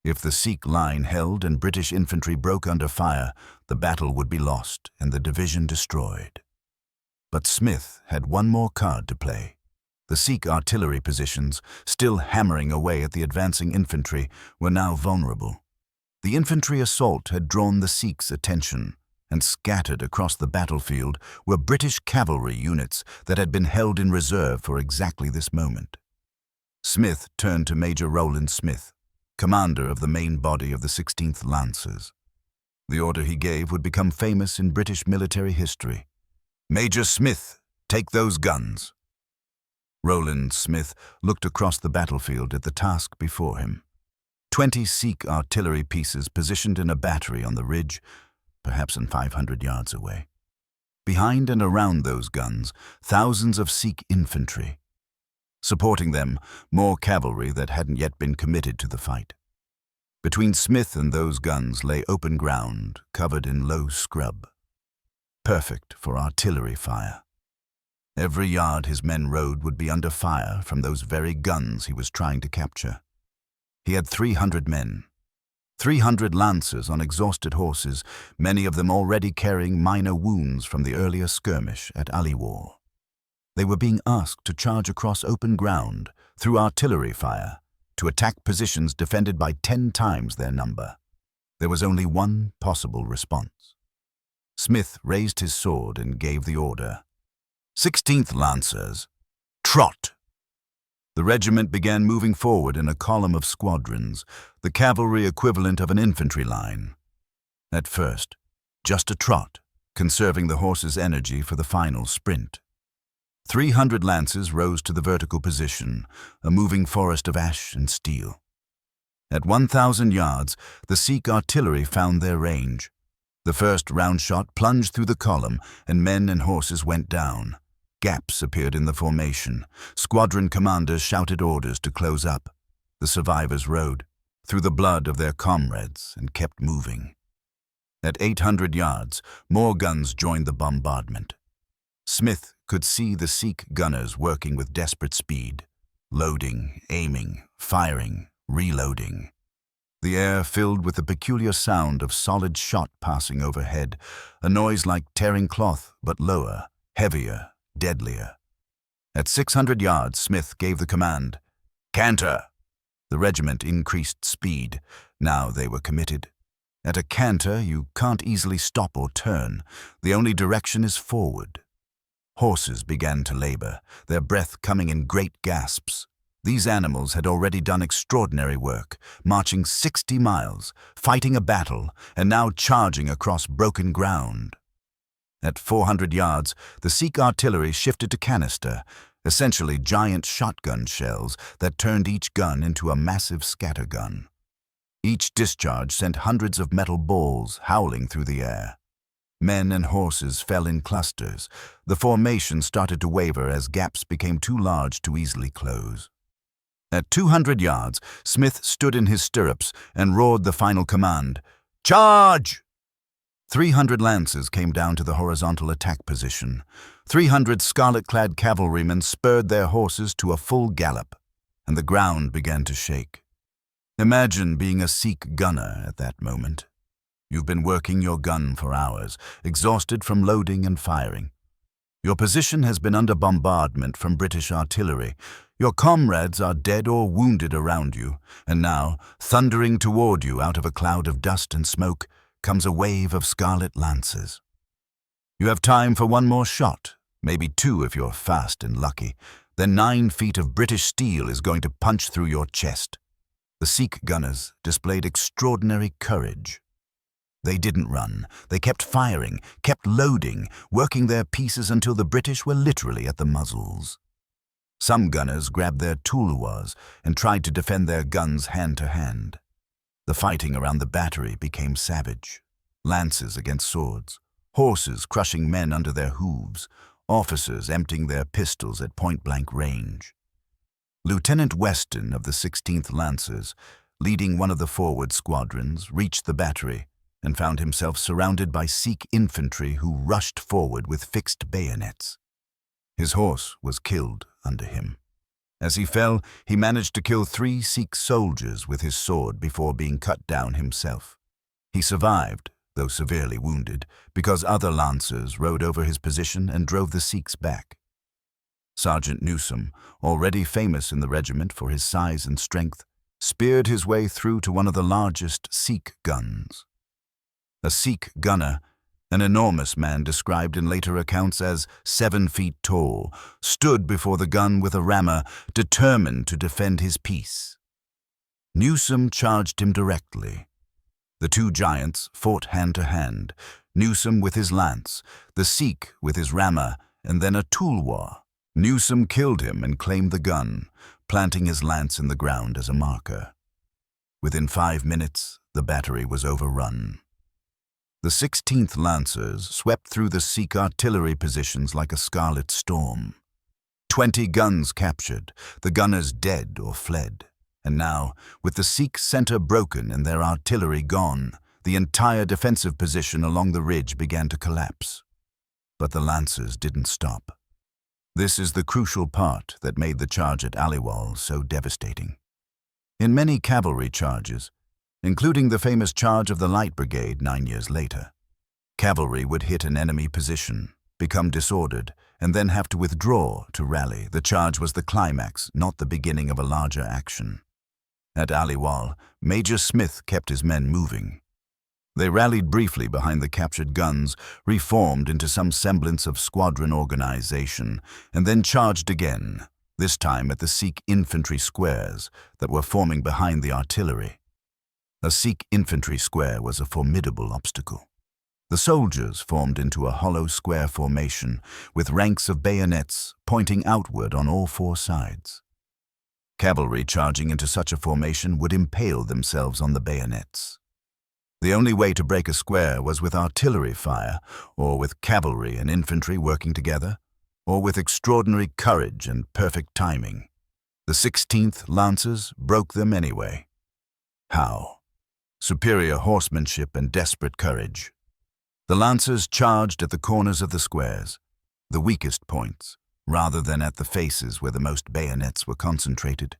If the Sikh line held and British infantry broke under fire, the battle would be lost and the division destroyed. But Smith had one more card to play. The Sikh artillery positions, still hammering away at the advancing infantry, were now vulnerable. The infantry assault had drawn the Sikhs' attention, and scattered across the battlefield were British cavalry units that had been held in reserve for exactly this moment. Smith turned to Major Rowland Smith, commander of the main body of the 16th Lancers. The order he gave would become famous in British military history. "Major Smith, take those guns." Rowland Smith looked across the battlefield at the task before him. 20 Sikh artillery pieces positioned in a battery on the ridge, perhaps 500 yards away. Behind and around those guns, thousands of Sikh infantry. Supporting them, more cavalry that hadn't yet been committed to the fight. Between Smith and those guns lay open ground, covered in low scrub. Perfect for artillery fire. Every yard his men rode would be under fire from those very guns he was trying to capture. He had 300 men. 300 lancers on exhausted horses, many of them already carrying minor wounds from the earlier skirmish at Aliwal. They were being asked to charge across open ground, through artillery fire, to attack positions defended by 10 times their number. There was only one possible response. Smith raised his sword and gave the order. 16th Lancers, trot! The regiment began moving forward in a column of squadrons, the cavalry equivalent of an infantry line. At first, just a trot, conserving the horses' energy for the final sprint. 300 lances rose to the vertical position, a moving forest of ash and steel. At 1,000 yards, the Sikh artillery found their range. The first round shot plunged through the column, and men and horses went down. Gaps appeared in the formation. Squadron commanders shouted orders to close up. The survivors rode through the blood of their comrades and kept moving. At 800 yards, more guns joined the bombardment. Smith could see the Sikh gunners working with desperate speed, loading, aiming, firing, reloading. The air filled with the peculiar sound of solid shot passing overhead, a noise like tearing cloth, but lower, heavier, deadlier. At 600 yards, Smith gave the command, "Canter!" The regiment increased speed. Now they were committed. At a canter, you can't easily stop or turn. The only direction is forward. Horses began to labor, their breath coming in great gasps. These animals had already done extraordinary work, marching 60 miles, fighting a battle, and now charging across broken ground. At 400 yards, the Sikh artillery shifted to canister, essentially giant shotgun shells that turned each gun into a massive scattergun. Each discharge sent hundreds of metal balls howling through the air. Men and horses fell in clusters. The formation started to waver as gaps became too large to easily close. At 200 yards, Smith stood in his stirrups and roared the final command, "Charge!" 300 lances came down to the horizontal attack position. 300 scarlet-clad cavalrymen spurred their horses to a full gallop, and the ground began to shake. Imagine being a Sikh gunner at that moment. You've been working your gun for hours, exhausted from loading and firing. Your position has been under bombardment from British artillery. Your comrades are dead or wounded around you, and now, thundering toward you out of a cloud of dust and smoke, comes a wave of scarlet lances. You have time for one more shot, maybe two if you're fast and lucky. Then 9 feet of British steel is going to punch through your chest. The Sikh gunners displayed extraordinary courage. They didn't run. They kept firing, kept loading, working their pieces until the British were literally at the muzzles. Some gunners grabbed their tulwars and tried to defend their guns hand to hand. The fighting around the battery became savage. Lances against swords, horses crushing men under their hooves, officers emptying their pistols at point-blank range. Lieutenant Weston of the 16th Lancers, leading one of the forward squadrons, reached the battery and found himself surrounded by Sikh infantry who rushed forward with fixed bayonets. His horse was killed under him. As he fell, he managed to kill 3 Sikh soldiers with his sword before being cut down himself. He survived, though severely wounded, because other lancers rode over his position and drove the Sikhs back. Sergeant Newsom, already famous in the regiment for his size and strength, speared his way through to one of the largest Sikh guns. A Sikh gunner, an enormous man described in later accounts as 7 feet tall, stood before the gun with a rammer, determined to defend his peace. Newsom charged him directly. The two giants fought hand to hand, Newsom with his lance, the Sikh with his rammer, and then a tulwar. Newsom killed him and claimed the gun, planting his lance in the ground as a marker. Within 5 minutes, the battery was overrun. The 16th Lancers swept through the Sikh artillery positions like a scarlet storm. 20 guns captured, the gunners dead or fled. And now, with the Sikh center broken and their artillery gone, the entire defensive position along the ridge began to collapse. But the Lancers didn't stop. This is the crucial part that made the charge at Aliwal so devastating. In many cavalry charges, including the famous charge of the Light Brigade 9 years later, cavalry would hit an enemy position, become disordered, and then have to withdraw to rally. The charge was the climax, not the beginning of a larger action. At Aliwal, Major Smith kept his men moving. They rallied briefly behind the captured guns, reformed into some semblance of squadron organization, and then charged again, this time at the Sikh infantry squares that were forming behind the artillery. A Sikh infantry square was a formidable obstacle. The soldiers formed into a hollow square formation with ranks of bayonets pointing outward on all four sides. Cavalry charging into such a formation would impale themselves on the bayonets. The only way to break a square was with artillery fire, or with cavalry and infantry working together, or with extraordinary courage and perfect timing. The 16th Lancers broke them anyway. How? Superior horsemanship and desperate courage. The Lancers charged at the corners of the squares, the weakest points, rather than at the faces where the most bayonets were concentrated.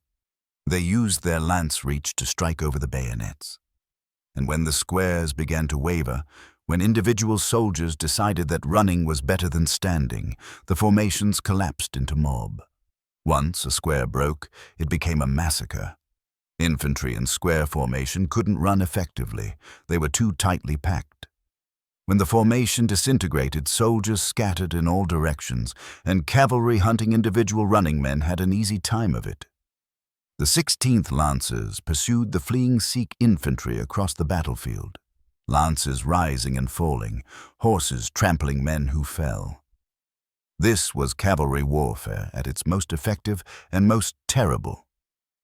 They used their lance reach to strike over the bayonets. And when the squares began to waver, when individual soldiers decided that running was better than standing, the formations collapsed into mob. Once a square broke, it became a massacre. Infantry in square formation couldn't run effectively. They were too tightly packed. When the formation disintegrated, soldiers scattered in all directions, and cavalry hunting individual running men had an easy time of it. The 16th Lancers pursued the fleeing Sikh infantry across the battlefield, lances rising and falling, horses trampling men who fell. This was cavalry warfare at its most effective and most terrible,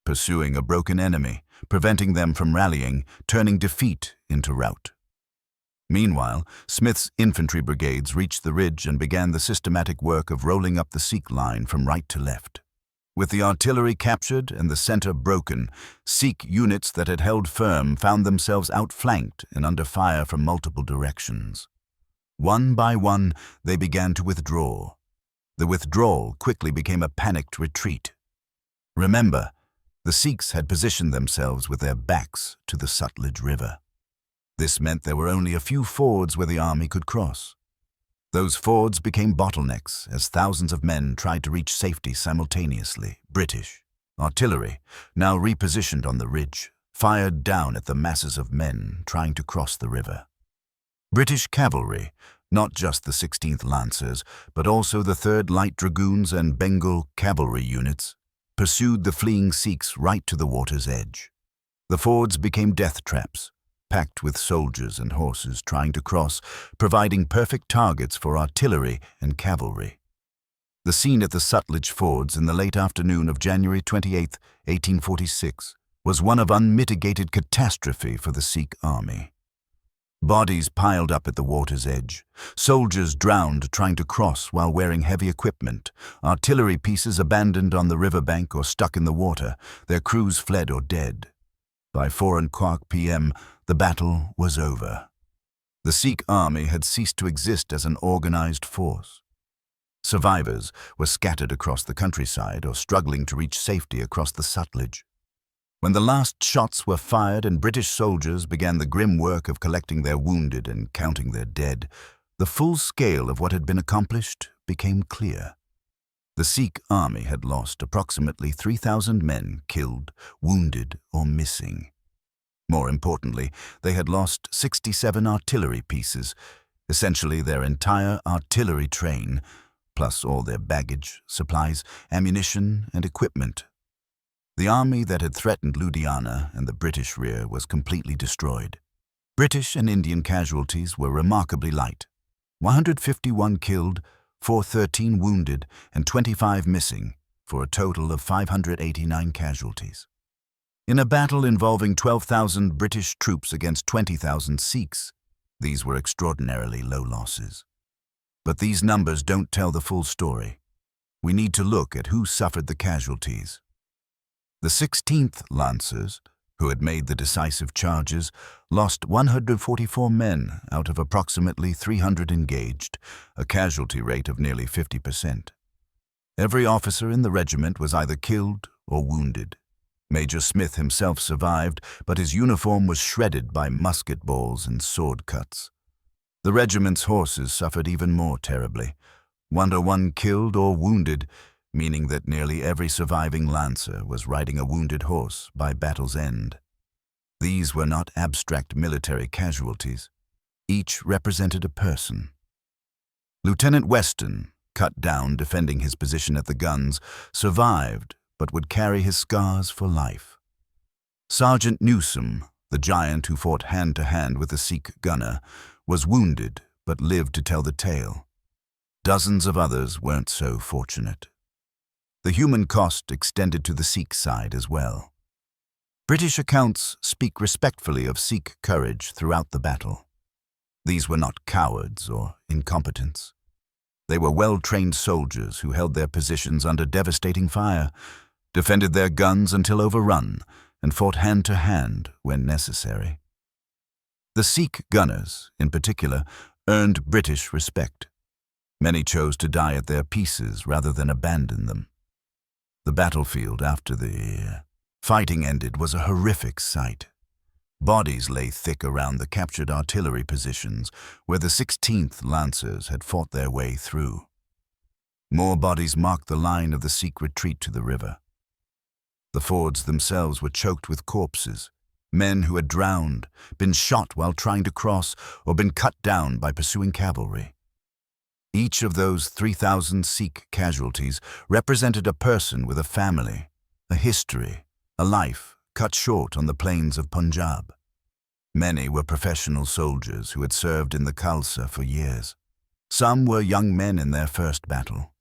pursuing a broken enemy, preventing them from rallying, turning defeat into rout. Meanwhile, Smith's infantry brigades reached the ridge and began the systematic work of rolling up the Sikh line from right to left. With the artillery captured and the center broken, Sikh units that had held firm found themselves outflanked and under fire from multiple directions. One by one, they began to withdraw. The withdrawal quickly became a panicked retreat. Remember, the Sikhs had positioned themselves with their backs to the Sutlej River. This meant there were only a few fords where the army could cross. Those fords became bottlenecks as thousands of men tried to reach safety simultaneously. British artillery, now repositioned on the ridge, fired down at the masses of men trying to cross the river. British cavalry, not just the 16th Lancers, but also the 3rd Light Dragoons and Bengal cavalry units, pursued the fleeing Sikhs right to the water's edge. The fords became death traps, packed with soldiers and horses trying to cross, providing perfect targets for artillery and cavalry. The scene at the Sutlej fords in the late afternoon of January 28, 1846, was one of unmitigated catastrophe for the Sikh army. Bodies piled up at the water's edge, soldiers drowned trying to cross while wearing heavy equipment, artillery pieces abandoned on the riverbank or stuck in the water, their crews fled or dead. By 4:00 p.m., the battle was over. The Sikh army had ceased to exist as an organized force. Survivors were scattered across the countryside or struggling to reach safety across the Sutlej. When the last shots were fired and British soldiers began the grim work of collecting their wounded and counting their dead, the full scale of what had been accomplished became clear. The Sikh army had lost approximately 3,000 men killed, wounded, or missing. More importantly, they had lost 67 artillery pieces, essentially their entire artillery train, plus all their baggage, supplies, ammunition, and equipment. The army that had threatened Ludhiana and the British rear was completely destroyed. British and Indian casualties were remarkably light: 151 killed, 413 wounded, and 25 missing, for a total of 589 casualties. In a battle involving 12,000 British troops against 20,000 Sikhs, these were extraordinarily low losses. But these numbers don't tell the full story. We need to look at who suffered the casualties. The 16th Lancers, who had made the decisive charges, lost 144 men out of approximately 300 engaged, a casualty rate of nearly 50%. Every officer in the regiment was either killed or wounded. Major Smith himself survived, but his uniform was shredded by musket balls and sword cuts. The regiment's horses suffered even more terribly. 101 killed or wounded, meaning that nearly every surviving Lancer was riding a wounded horse by battle's end. These were not abstract military casualties. Each represented a person. Lieutenant Weston, cut down defending his position at the guns, survived but would carry his scars for life. Sergeant Newsom, the giant who fought hand-to-hand with a Sikh gunner, was wounded but lived to tell the tale. Dozens of others weren't so fortunate. The human cost extended to the Sikh side as well. British accounts speak respectfully of Sikh courage throughout the battle. These were not cowards or incompetents. They were well-trained soldiers who held their positions under devastating fire, defended their guns until overrun, and fought hand-to-hand when necessary. The Sikh gunners, in particular, earned British respect. Many chose to die at their pieces rather than abandon them. The battlefield after the fighting ended was a horrific sight. Bodies lay thick around the captured artillery positions where the 16th Lancers had fought their way through. More bodies marked the line of the Sikh retreat to the river. The fords themselves were choked with corpses, men who had drowned, been shot while trying to cross, or been cut down by pursuing cavalry. Each of those 3,000 Sikh casualties represented a person with a family, a history, a life cut short on the plains of Punjab. Many were professional soldiers who had served in the Khalsa for years. Some were young men in their first battle.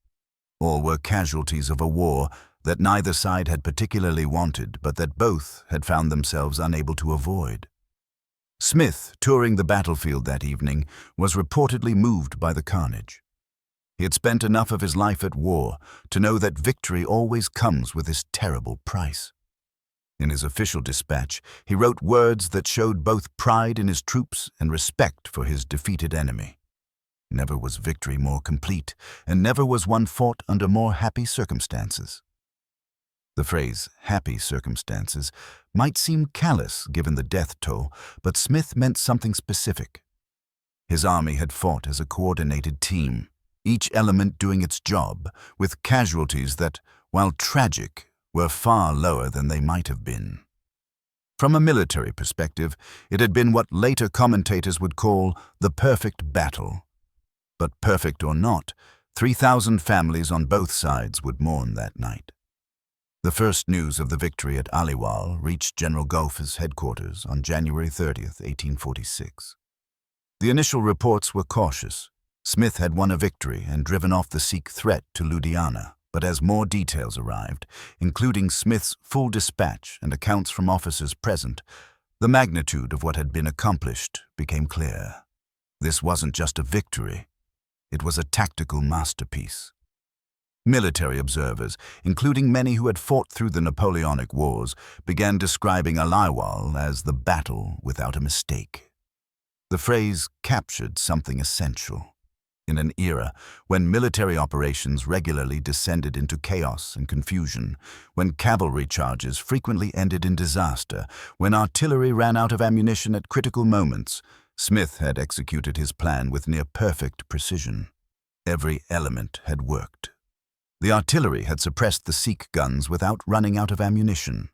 All were casualties of a war that neither side had particularly wanted, but that both had found themselves unable to avoid. Smith, touring the battlefield that evening, was reportedly moved by the carnage. He had spent enough of his life at war to know that victory always comes with this terrible price. In his official dispatch, he wrote words that showed both pride in his troops and respect for his defeated enemy. Never was victory more complete, and never was one fought under more happy circumstances. The phrase, happy circumstances, might seem callous given the death toll, but Smith meant something specific. His army had fought as a coordinated team, each element doing its job, with casualties that, while tragic, were far lower than they might have been. From a military perspective, it had been what later commentators would call the perfect battle. But perfect or not, 3,000 families on both sides would mourn that night. The first news of the victory at Aliwal reached General Gulf's headquarters on January 30th, 1846. The initial reports were cautious. Smith had won a victory and driven off the Sikh threat to Ludhiana. But as more details arrived, including Smith's full dispatch and accounts from officers present, the magnitude of what had been accomplished became clear. This wasn't just a victory. It was a tactical masterpiece. Military observers, including many who had fought through the Napoleonic Wars, began describing Aliwal as the battle without a mistake. The phrase captured something essential. In an era when military operations regularly descended into chaos and confusion, when cavalry charges frequently ended in disaster, when artillery ran out of ammunition at critical moments, Smith had executed his plan with near-perfect precision. Every element had worked. The artillery had suppressed the Sikh guns without running out of ammunition.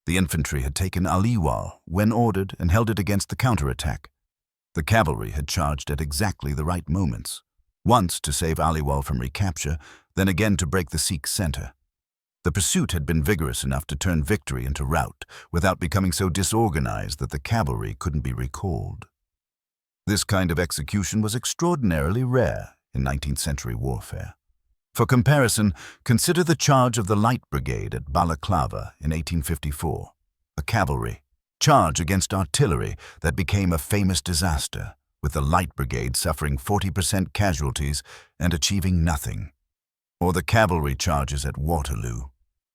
The infantry had taken Aliwal when ordered and held it against the counterattack. The cavalry had charged at exactly the right moments. Once to save Aliwal from recapture, then again to break the Sikh center. The pursuit had been vigorous enough to turn victory into rout, without becoming so disorganized that the cavalry couldn't be recalled. This kind of execution was extraordinarily rare in 19th century warfare. For comparison, consider the charge of the Light Brigade at Balaclava in 1854, a cavalry charge against artillery that became a famous disaster, with the Light Brigade suffering 40% casualties and achieving nothing. Or the cavalry charges at Waterloo,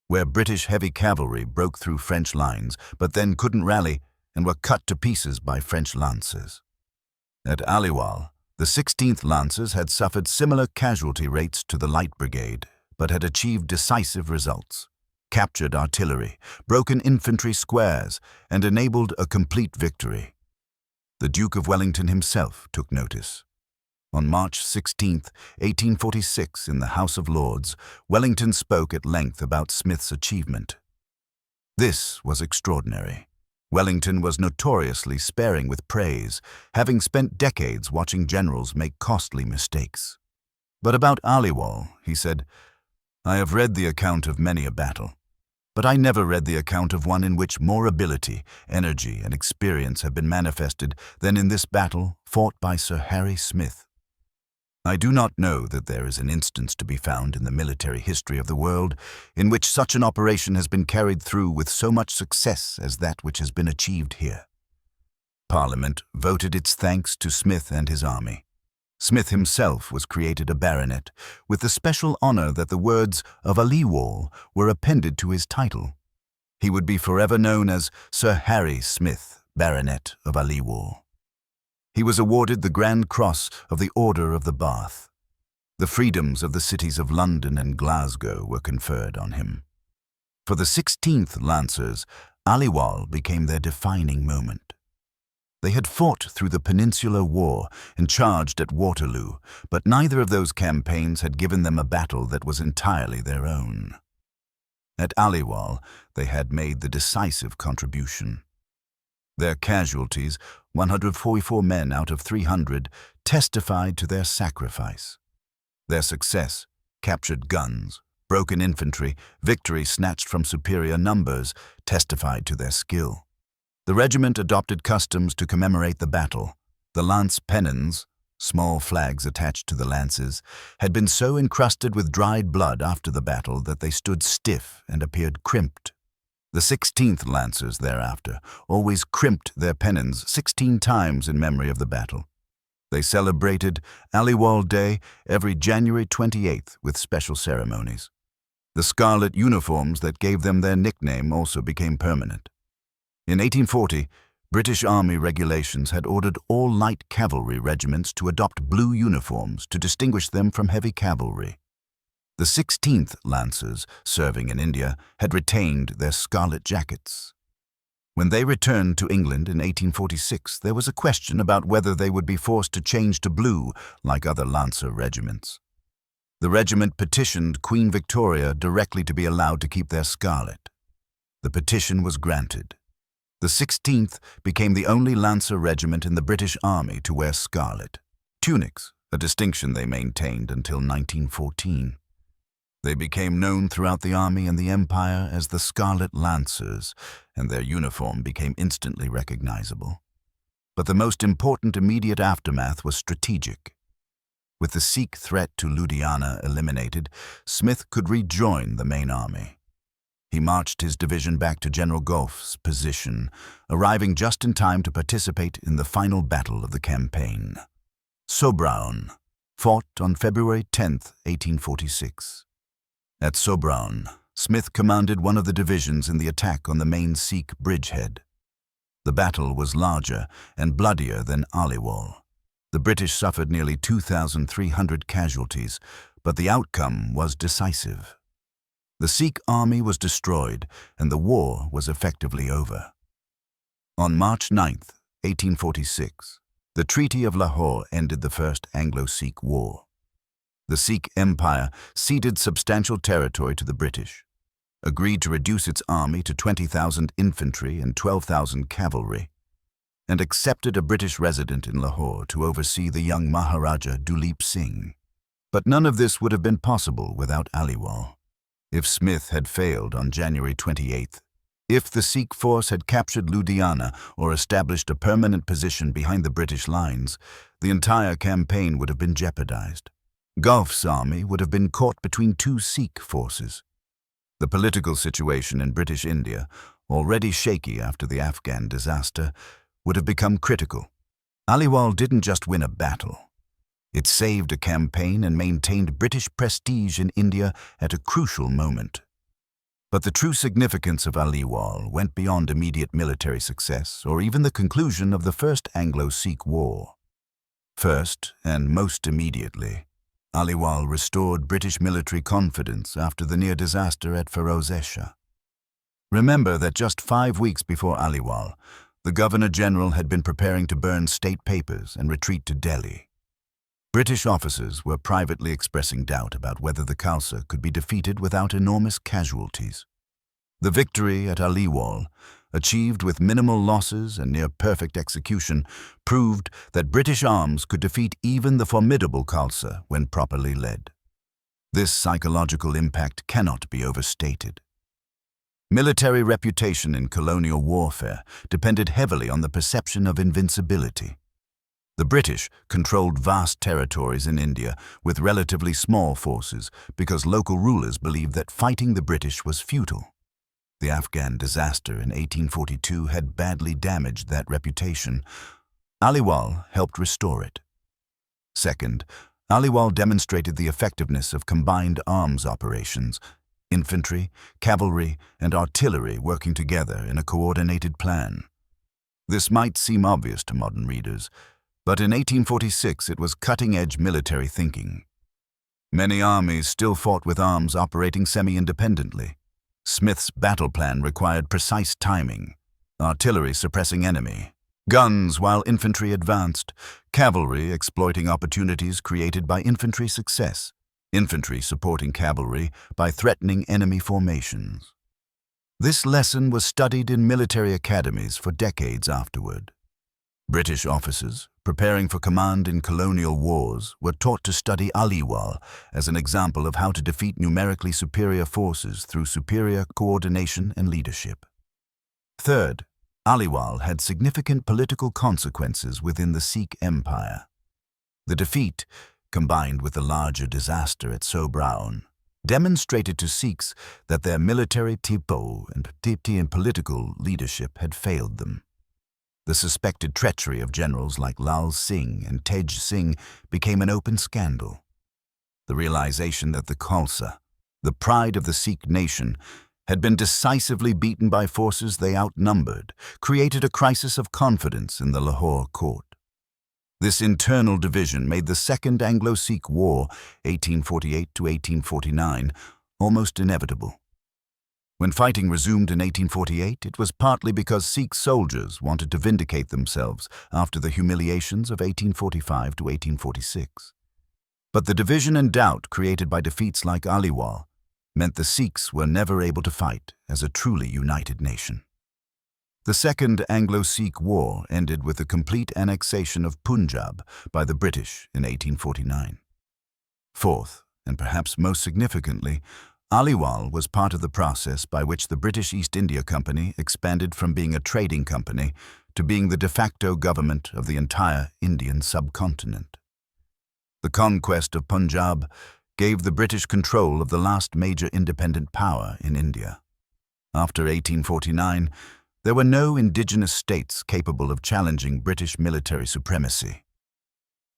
where British heavy cavalry broke through French lines but then couldn't rally and were cut to pieces by French lancers. At Aliwal, the 16th Lancers had suffered similar casualty rates to the Light Brigade, but had achieved decisive results, captured artillery, broken infantry squares, and enabled a complete victory. The Duke of Wellington himself took notice. On March 16, 1846, in the House of Lords, Wellington spoke at length about Smith's achievement. This was extraordinary. Wellington was notoriously sparing with praise, having spent decades watching generals make costly mistakes. But about Aliwal, he said, "I have read the account of many a battle, but I never read the account of one in which more ability, energy, and experience have been manifested than in this battle fought by Sir Harry Smith. I do not know that there is an instance to be found in the military history of the world in which such an operation has been carried through with so much success as that which has been achieved here." Parliament voted its thanks to Smith and his army. Smith himself was created a baronet, with the special honor that the words of Aliwal were appended to his title. He would be forever known as Sir Harry Smith, Baronet of Aliwal. He was awarded the Grand Cross of the Order of the Bath. The freedoms of the cities of London and Glasgow were conferred on him. For the 16th Lancers, Aliwal became their defining moment. They had fought through the Peninsular War and charged at Waterloo, but neither of those campaigns had given them a battle that was entirely their own. At Aliwal, they had made the decisive contribution. Their casualties, 144 men out of 300, testified to their sacrifice. Their success, captured guns, broken infantry, victory snatched from superior numbers, testified to their skill. The regiment adopted customs to commemorate the battle. The lance pennons, small flags attached to the lances, had been so encrusted with dried blood after the battle that they stood stiff and appeared crimped. The 16th Lancers thereafter always crimped their pennons 16 times in memory of the battle. They celebrated Aliwal Day every January 28th with special ceremonies. The scarlet uniforms that gave them their nickname also became permanent. In 1840, British Army regulations had ordered all light cavalry regiments to adopt blue uniforms to distinguish them from heavy cavalry. The 16th Lancers, serving in India, had retained their scarlet jackets. When they returned to England in 1846, there was a question about whether they would be forced to change to blue like other Lancer regiments. The regiment petitioned Queen Victoria directly to be allowed to keep their scarlet. The petition was granted. The 16th became the only Lancer regiment in the British Army to wear scarlet tunics, a distinction they maintained until 1914. They became known throughout the army and the empire as the Scarlet Lancers, and their uniform became instantly recognizable. But the most important immediate aftermath was strategic. With the Sikh threat to Ludhiana eliminated, Smith could rejoin the main army. He marched his division back to General Gough's position, arriving just in time to participate in the final battle of the campaign. Sobraon, fought on February 10, 1846. At Sobraon, Smith commanded one of the divisions in the attack on the main Sikh bridgehead. The battle was larger and bloodier than Aliwal. The British suffered nearly 2,300 casualties, but the outcome was decisive. The Sikh army was destroyed, and the war was effectively over. On March 9, 1846, the Treaty of Lahore ended the First Anglo-Sikh War. The Sikh Empire ceded substantial territory to the British, agreed to reduce its army to 20,000 infantry and 12,000 cavalry, and accepted a British resident in Lahore to oversee the young Maharaja Duleep Singh. But none of this would have been possible without Aliwal. If Smith had failed on January 28th, if the Sikh force had captured Ludhiana or established a permanent position behind the British lines, the entire campaign would have been jeopardized. Gough's army would have been caught between two Sikh forces. The political situation in British India, already shaky after the Afghan disaster, would have become critical. Aliwal didn't just win a battle. It saved a campaign and maintained British prestige in India at a crucial moment. But the true significance of Aliwal went beyond immediate military success or even the conclusion of the First Anglo-Sikh War. First, and most immediately, Aliwal restored British military confidence after the near disaster at Ferozeshah. Remember that just 5 weeks before Aliwal, the Governor-General had been preparing to burn state papers and retreat to Delhi. British officers were privately expressing doubt about whether the Khalsa could be defeated without enormous casualties. The victory at Aliwal, achieved with minimal losses and near-perfect execution, proved that British arms could defeat even the formidable Khalsa when properly led. This psychological impact cannot be overstated. Military reputation in colonial warfare depended heavily on the perception of invincibility. The British controlled vast territories in India with relatively small forces because local rulers believed that fighting the British was futile. The Afghan disaster in 1842 had badly damaged that reputation. Aliwal helped restore it. Second, Aliwal demonstrated the effectiveness of combined arms operations, infantry, cavalry, and artillery working together in a coordinated plan. This might seem obvious to modern readers, but in 1846 it was cutting-edge military thinking. Many armies still fought with arms operating semi-independently. Smith's battle plan required precise timing, artillery suppressing enemy, guns while infantry advanced, cavalry exploiting opportunities created by infantry success, infantry supporting cavalry by threatening enemy formations. This lesson was studied in military academies for decades afterward. British officers, preparing for command in colonial wars, were taught to study Aliwal as an example of how to defeat numerically superior forces through superior coordination and leadership. Third, Aliwal had significant political consequences within the Sikh Empire. The defeat, combined with the larger disaster at Sobraon, demonstrated to Sikhs that their military tipo and political leadership had failed them. The suspected treachery of generals like Lal Singh and Tej Singh became an open scandal. The realization that the Khalsa, the pride of the Sikh nation, had been decisively beaten by forces they outnumbered, created a crisis of confidence in the Lahore court. This internal division made the Second Anglo-Sikh War, 1848 to 1849, almost inevitable. When fighting resumed in 1848, it was partly because Sikh soldiers wanted to vindicate themselves after the humiliations of 1845 to 1846. But the division and doubt created by defeats like Aliwal meant the Sikhs were never able to fight as a truly united nation. The Second Anglo-Sikh War ended with the complete annexation of Punjab by the British in 1849. Fourth, and perhaps most significantly, Aliwal was part of the process by which the British East India Company expanded from being a trading company to being the de facto government of the entire Indian subcontinent. The conquest of Punjab gave the British control of the last major independent power in India. After 1849, there were no indigenous states capable of challenging British military supremacy.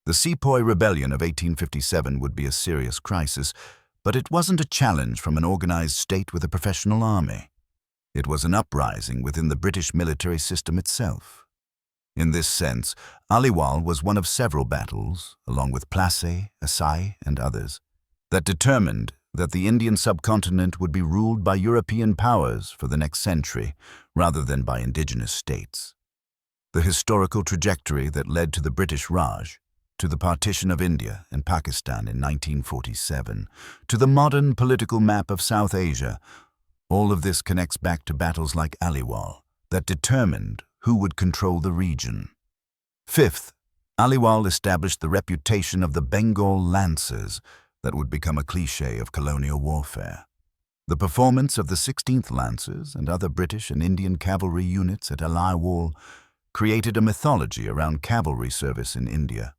The Sepoy Rebellion of 1857 would be a serious crisis, but it wasn't a challenge from an organized state with a professional army. It was an uprising within the British military system itself. In this sense, Aliwal was one of several battles, along with Plassey, Asai, and others, that determined that the Indian subcontinent would be ruled by European powers for the next century, rather than by indigenous states. The historical trajectory that led to the British Raj, to the partition of India and Pakistan in 1947, to the modern political map of South Asia, all of this connects back to battles like Aliwal that determined who would control the region. Fifth, Aliwal established the reputation of the Bengal Lancers that would become a cliché of colonial warfare. The performance of the 16th Lancers and other British and Indian cavalry units at Aliwal created a mythology around cavalry service in India.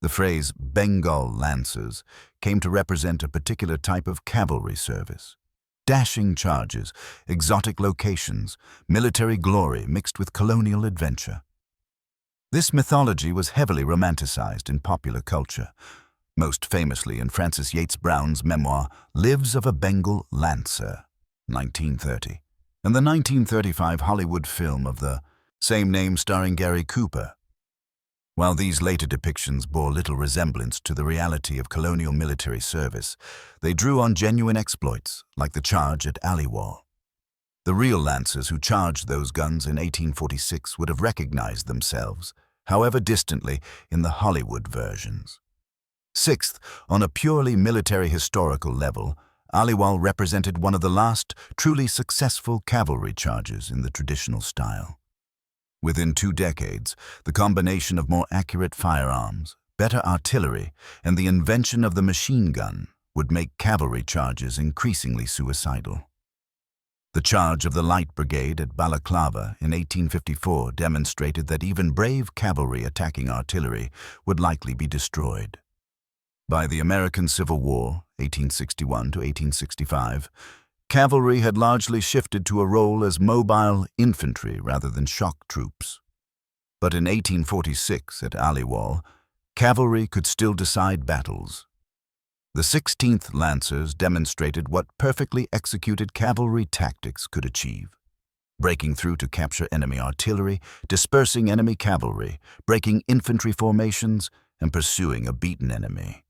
The phrase Bengal Lancers came to represent a particular type of cavalry service. Dashing charges, exotic locations, military glory mixed with colonial adventure. This mythology was heavily romanticized in popular culture, most famously in Francis Yates Brown's memoir Lives of a Bengal Lancer, 1930, and the 1935 Hollywood film of the same name starring Gary Cooper. While these later depictions bore little resemblance to the reality of colonial military service, they drew on genuine exploits, like the charge at Aliwal. The real Lancers who charged those guns in 1846 would have recognized themselves, however distantly, in the Hollywood versions. Sixth, on a purely military historical level, Aliwal represented one of the last truly successful cavalry charges in the traditional style. Within 2 decades, the combination of more accurate firearms, better artillery, and the invention of the machine gun would make cavalry charges increasingly suicidal. The charge of the Light Brigade at Balaclava in 1854 demonstrated that even brave cavalry attacking artillery would likely be destroyed. By the American Civil War, 1861 to 1865, cavalry had largely shifted to a role as mobile infantry rather than shock troops. But in 1846 at Aliwal, cavalry could still decide battles. The 16th Lancers demonstrated what perfectly executed cavalry tactics could achieve, breaking through to capture enemy artillery, dispersing enemy cavalry, breaking infantry formations, and pursuing a beaten enemy.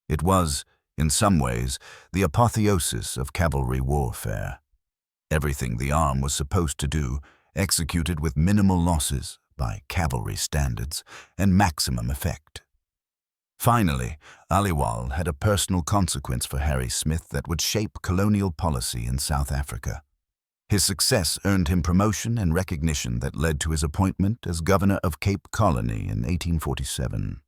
It was, in some ways, the apotheosis of cavalry warfare. Everything the arm was supposed to do, executed with minimal losses by cavalry standards and maximum effect. Finally, Aliwal had a personal consequence for Harry Smith that would shape colonial policy in South Africa. His success earned him promotion and recognition that led to his appointment as governor of Cape Colony in 1847.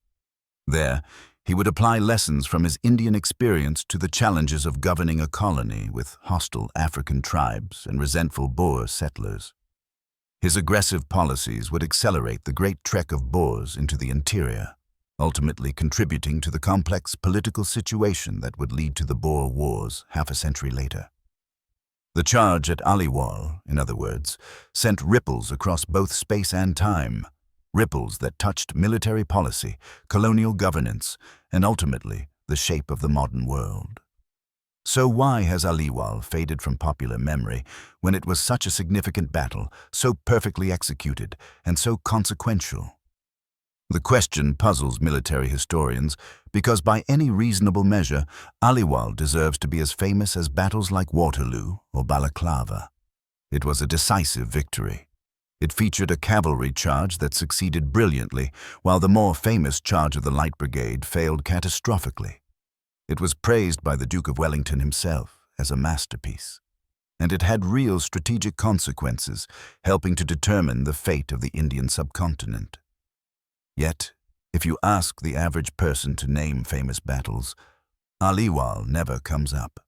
There, he would apply lessons from his Indian experience to the challenges of governing a colony with hostile African tribes and resentful Boer settlers. His aggressive policies would accelerate the great trek of Boers into the interior, ultimately contributing to the complex political situation that would lead to the Boer Wars half a century later. The charge at Aliwal, in other words, sent ripples across both space and time, ripples that touched military policy, colonial governance, and ultimately the shape of the modern world. So why has Aliwal faded from popular memory when it was such a significant battle, so perfectly executed, and so consequential? The question puzzles military historians because by any reasonable measure, Aliwal deserves to be as famous as battles like Waterloo or Balaclava. It was a decisive victory. It featured a cavalry charge that succeeded brilliantly, while the more famous charge of the Light Brigade failed catastrophically. It was praised by the Duke of Wellington himself as a masterpiece, and it had real strategic consequences, helping to determine the fate of the Indian subcontinent. Yet, if you ask the average person to name famous battles, Aliwal never comes up.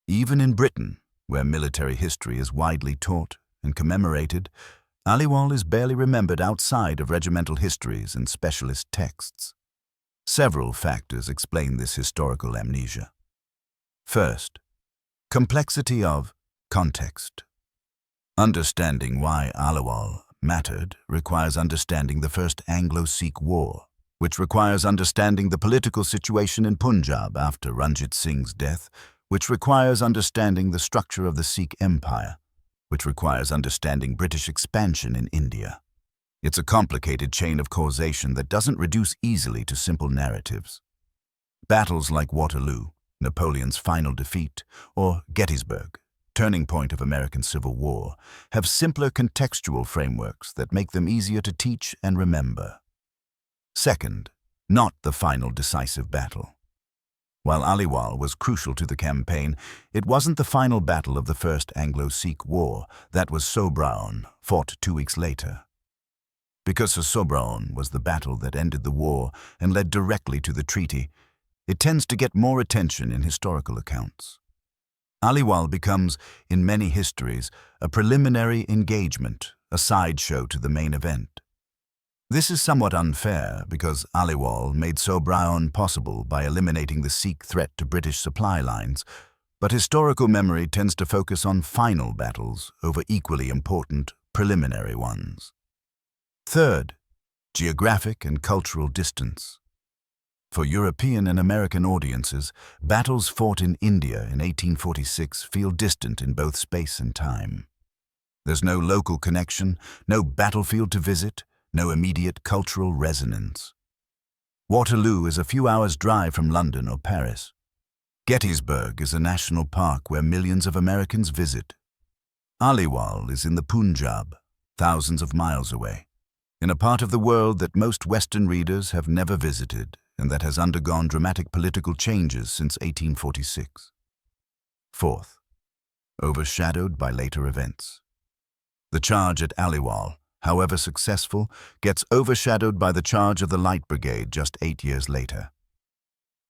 Even in Britain, where military history is widely taught and commemorated, Aliwal is barely remembered outside of regimental histories and specialist texts. Several factors explain this historical amnesia. First, complexity of context. Understanding why Aliwal mattered requires understanding the First Anglo-Sikh War, which requires understanding the political situation in Punjab after Ranjit Singh's death, which requires understanding the structure of the Sikh Empire, which requires understanding British expansion in India. It's a complicated chain of causation that doesn't reduce easily to simple narratives. Battles like Waterloo, Napoleon's final defeat, or Gettysburg, turning point of American Civil War, have simpler contextual frameworks that make them easier to teach and remember. Second, not the final decisive battle. While Aliwal was crucial to the campaign, it wasn't the final battle of the First Anglo-Sikh War. That was Sobraon, fought 2 weeks later. Because Sobraon was the battle that ended the war and led directly to the treaty, it tends to get more attention in historical accounts. Aliwal becomes, in many histories, a preliminary engagement, a sideshow to the main event. This is somewhat unfair because Aliwal made Sobraon possible by eliminating the Sikh threat to British supply lines, but historical memory tends to focus on final battles over equally important preliminary ones. Third, geographic and cultural distance. For European and American audiences, battles fought in India in 1846 feel distant in both space and time. There's no local connection, no battlefield to visit, no immediate cultural resonance. Waterloo is a few hours' drive from London or Paris. Gettysburg is a national park where millions of Americans visit. Aliwal is in the Punjab, thousands of miles away, in a part of the world that most Western readers have never visited and that has undergone dramatic political changes since 1846. Fourth, overshadowed by later events. The charge at Aliwal, however successful, gets overshadowed by the charge of the Light Brigade just 8 years later.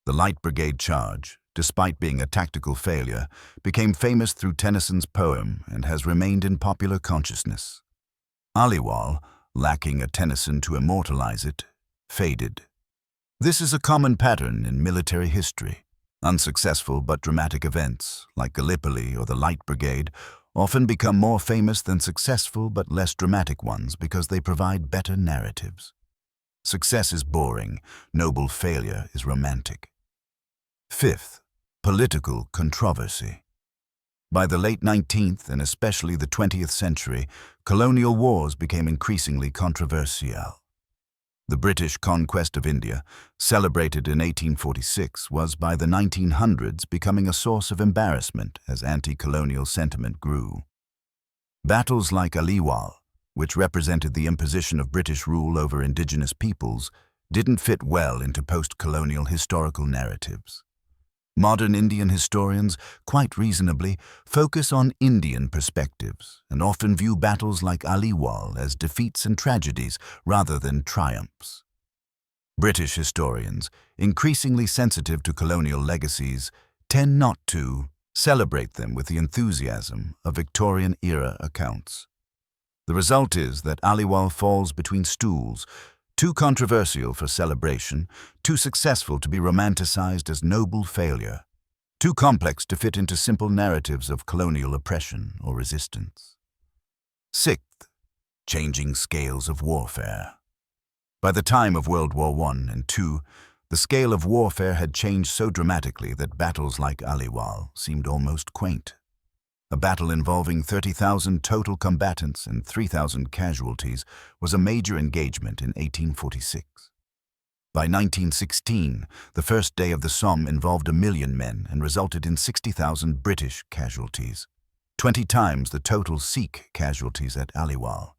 The Light Brigade charge, despite being a tactical failure, became famous through Tennyson's poem and has remained in popular consciousness. Aliwal, lacking a Tennyson to immortalize it, faded. This is a common pattern in military history. Unsuccessful but dramatic events, like Gallipoli or the Light Brigade, often become more famous than successful but less dramatic ones because they provide better narratives. Success is boring, noble failure is romantic. Fifth, political controversy. By the late 19th and especially the 20th century, colonial wars became increasingly controversial. The British conquest of India, celebrated in 1846, was by the 1900s becoming a source of embarrassment as anti-colonial sentiment grew. Battles like Aliwal, which represented the imposition of British rule over indigenous peoples, didn't fit well into post-colonial historical narratives. Modern Indian historians, quite reasonably, focus on Indian perspectives and often view battles like Aliwal as defeats and tragedies rather than triumphs. British historians, increasingly sensitive to colonial legacies, tend not to celebrate them with the enthusiasm of Victorian-era accounts. The result is that Aliwal falls between stools, too controversial for celebration, too successful to be romanticized as noble failure, too complex to fit into simple narratives of colonial oppression or resistance. Sixth, changing scales of warfare. By the time of World War I and II, the scale of warfare had changed so dramatically that battles like Aliwal seemed almost quaint. A battle involving 30,000 total combatants and 3,000 casualties was a major engagement in 1846. By 1916, the first day of the Somme involved 1 million men and resulted in 60,000 British casualties, 20 times the total Sikh casualties at Aliwal,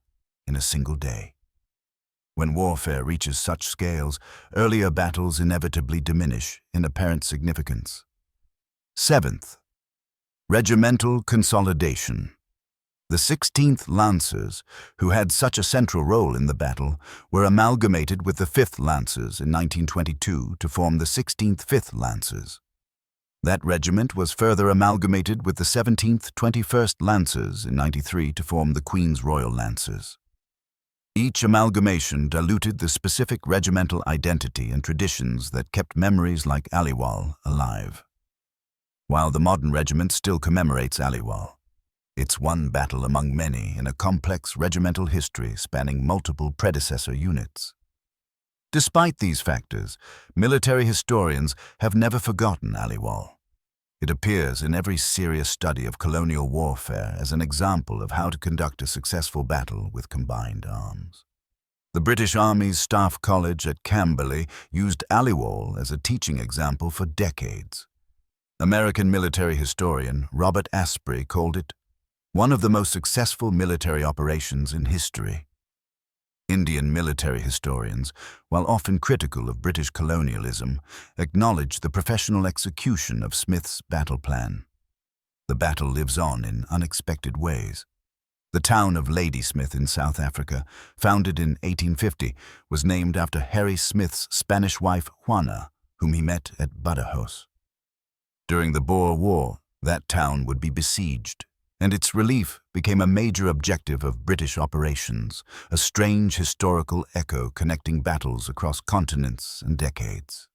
in a single day. When warfare reaches such scales, earlier battles inevitably diminish in apparent significance. Seventh, regimental consolidation. The 16th Lancers, who had such a central role in the battle, were amalgamated with the 5th Lancers in 1922 to form the 16th 5th Lancers. That regiment was further amalgamated with the 17th 21st Lancers in 93 to form the Queen's Royal Lancers. Each amalgamation diluted the specific regimental identity and traditions that kept memories like Aliwal alive. While the modern regiment still commemorates Aliwal, it's one battle among many in a complex regimental history spanning multiple predecessor units. Despite these factors, military historians have never forgotten Aliwal. It appears in every serious study of colonial warfare as an example of how to conduct a successful battle with combined arms. The British Army's Staff College at Cavalry used Aliwal as a teaching example for decades. American military historian Robert Asprey called it one of the most successful military operations in history. Indian military historians, while often critical of British colonialism, acknowledge the professional execution of Smith's battle plan. The battle lives on in unexpected ways. The town of Ladysmith in South Africa, founded in 1850, was named after Harry Smith's Spanish wife Juana, whom he met at Badajoz. During the Boer War, that town would be besieged, and its relief became a major objective of British operations, a strange historical echo connecting battles across continents and decades.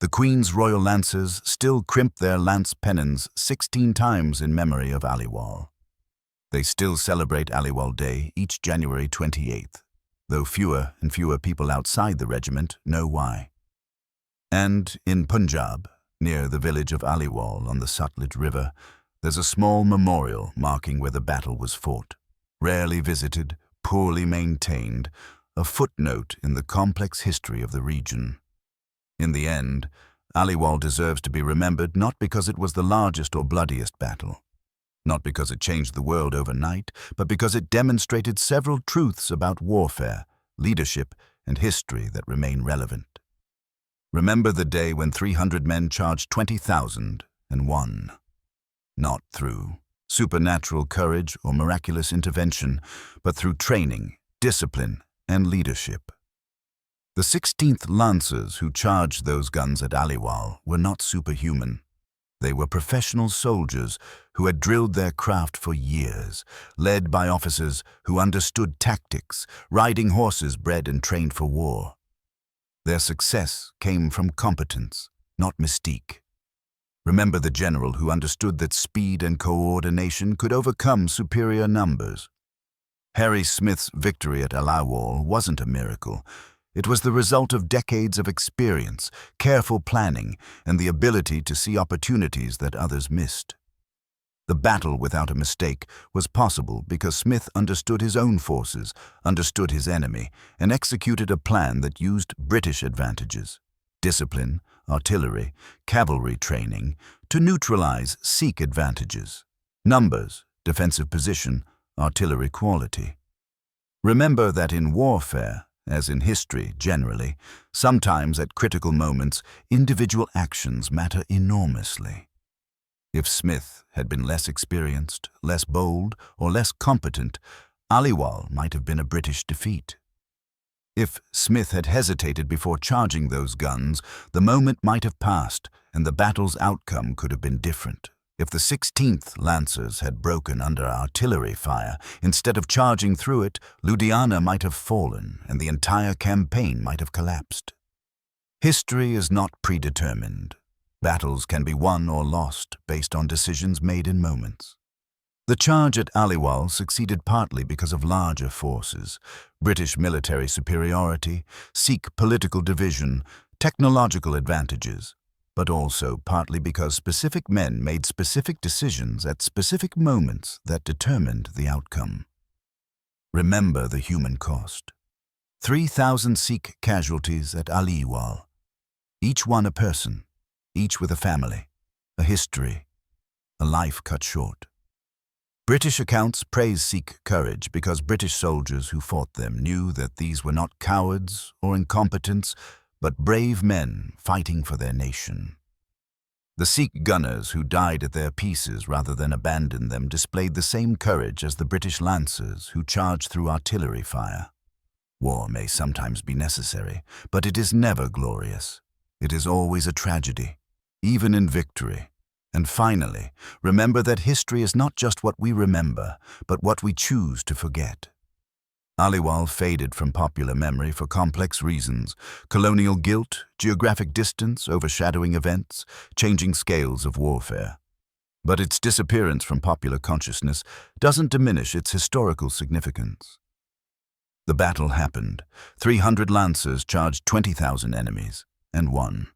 The Queen's Royal Lancers still crimp their lance pennons 16 times in memory of Aliwal. They still celebrate Aliwal Day each January 28th, though fewer and fewer people outside the regiment know why. And in Punjab, near the village of Aliwal on the Sutlej River, there's a small memorial marking where the battle was fought. Rarely visited, poorly maintained, a footnote in the complex history of the region. In the end, Aliwal deserves to be remembered not because it was the largest or bloodiest battle, not because it changed the world overnight, but because it demonstrated several truths about warfare, leadership, and history that remain relevant. Remember the day when 300 men charged 20,000 and won. not through supernatural courage or miraculous intervention, but through training, discipline, and leadership. The 16th Lancers who charged those guns at Aliwal were not superhuman. They were professional soldiers who had drilled their craft for years, led by officers who understood tactics, riding horses bred and trained for war. Their success came from competence, not mystique. Remember the general who understood that speed and coordination could overcome superior numbers. Harry Smith's victory at Aliwal wasn't a miracle. It was the result of decades of experience, careful planning, and the ability to see opportunities that others missed. The battle without a mistake was possible because Smith understood his own forces, understood his enemy, and executed a plan that used British advantages, discipline, artillery, cavalry training, to neutralize Sikh advantages, numbers, defensive position, artillery quality. Remember that in warfare, as in history generally, sometimes at critical moments, individual actions matter enormously. If Smith had been less experienced, less bold, or less competent, Aliwal might have been a British defeat. If Smith had hesitated before charging those guns, the moment might have passed, and the battle's outcome could have been different. If the 16th Lancers had broken under artillery fire, instead of charging through it, Ludhiana might have fallen, and the entire campaign might have collapsed. History is not predetermined. Battles can be won or lost based on decisions made in moments. The charge at Aliwal succeeded partly because of larger forces, British military superiority, Sikh political division, technological advantages, but also partly because specific men made specific decisions at specific moments that determined the outcome. Remember the human cost. 3,000 Sikh casualties at Aliwal, each one a person, each with a family, a history, a life cut short. British accounts praise Sikh courage because British soldiers who fought them knew that these were not cowards or incompetents, but brave men fighting for their nation. The Sikh gunners who died at their pieces rather than abandon them displayed the same courage as the British Lancers who charged through artillery fire. War may sometimes be necessary, but it is never glorious. It is always a tragedy, even in victory. And finally, remember that history is not just what we remember, but what we choose to forget. Aliwal faded from popular memory for complex reasons: colonial guilt, geographic distance overshadowing events, changing scales of warfare. But its disappearance from popular consciousness doesn't diminish its historical significance. The battle happened. 300 Lancers charged 20,000 enemies, and won.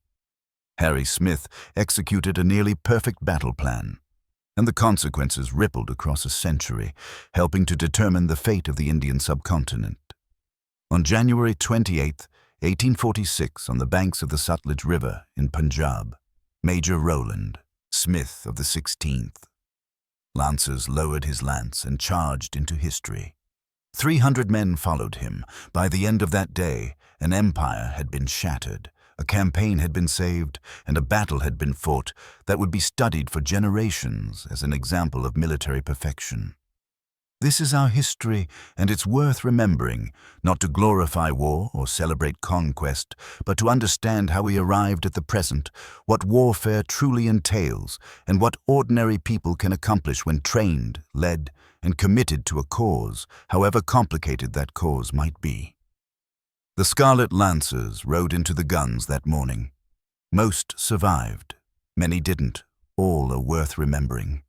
Harry Smith executed a nearly perfect battle plan, and the consequences rippled across a century, helping to determine the fate of the Indian subcontinent. On January 28, 1846, on the banks of the Sutlej River in Punjab, Major Rowland, Smith of the 16th Lancers lowered his lance and charged into history. 300 men followed him. By the end of that day, an empire had been shattered. A campaign had been saved, and a battle had been fought that would be studied for generations as an example of military perfection. This is our history, and it's worth remembering, not to glorify war or celebrate conquest, but to understand how we arrived at the present, what warfare truly entails, and what ordinary people can accomplish when trained, led, and committed to a cause, however complicated that cause might be. The Scarlet Lancers rode into the guns that morning. Most survived. Many didn't. All are worth remembering.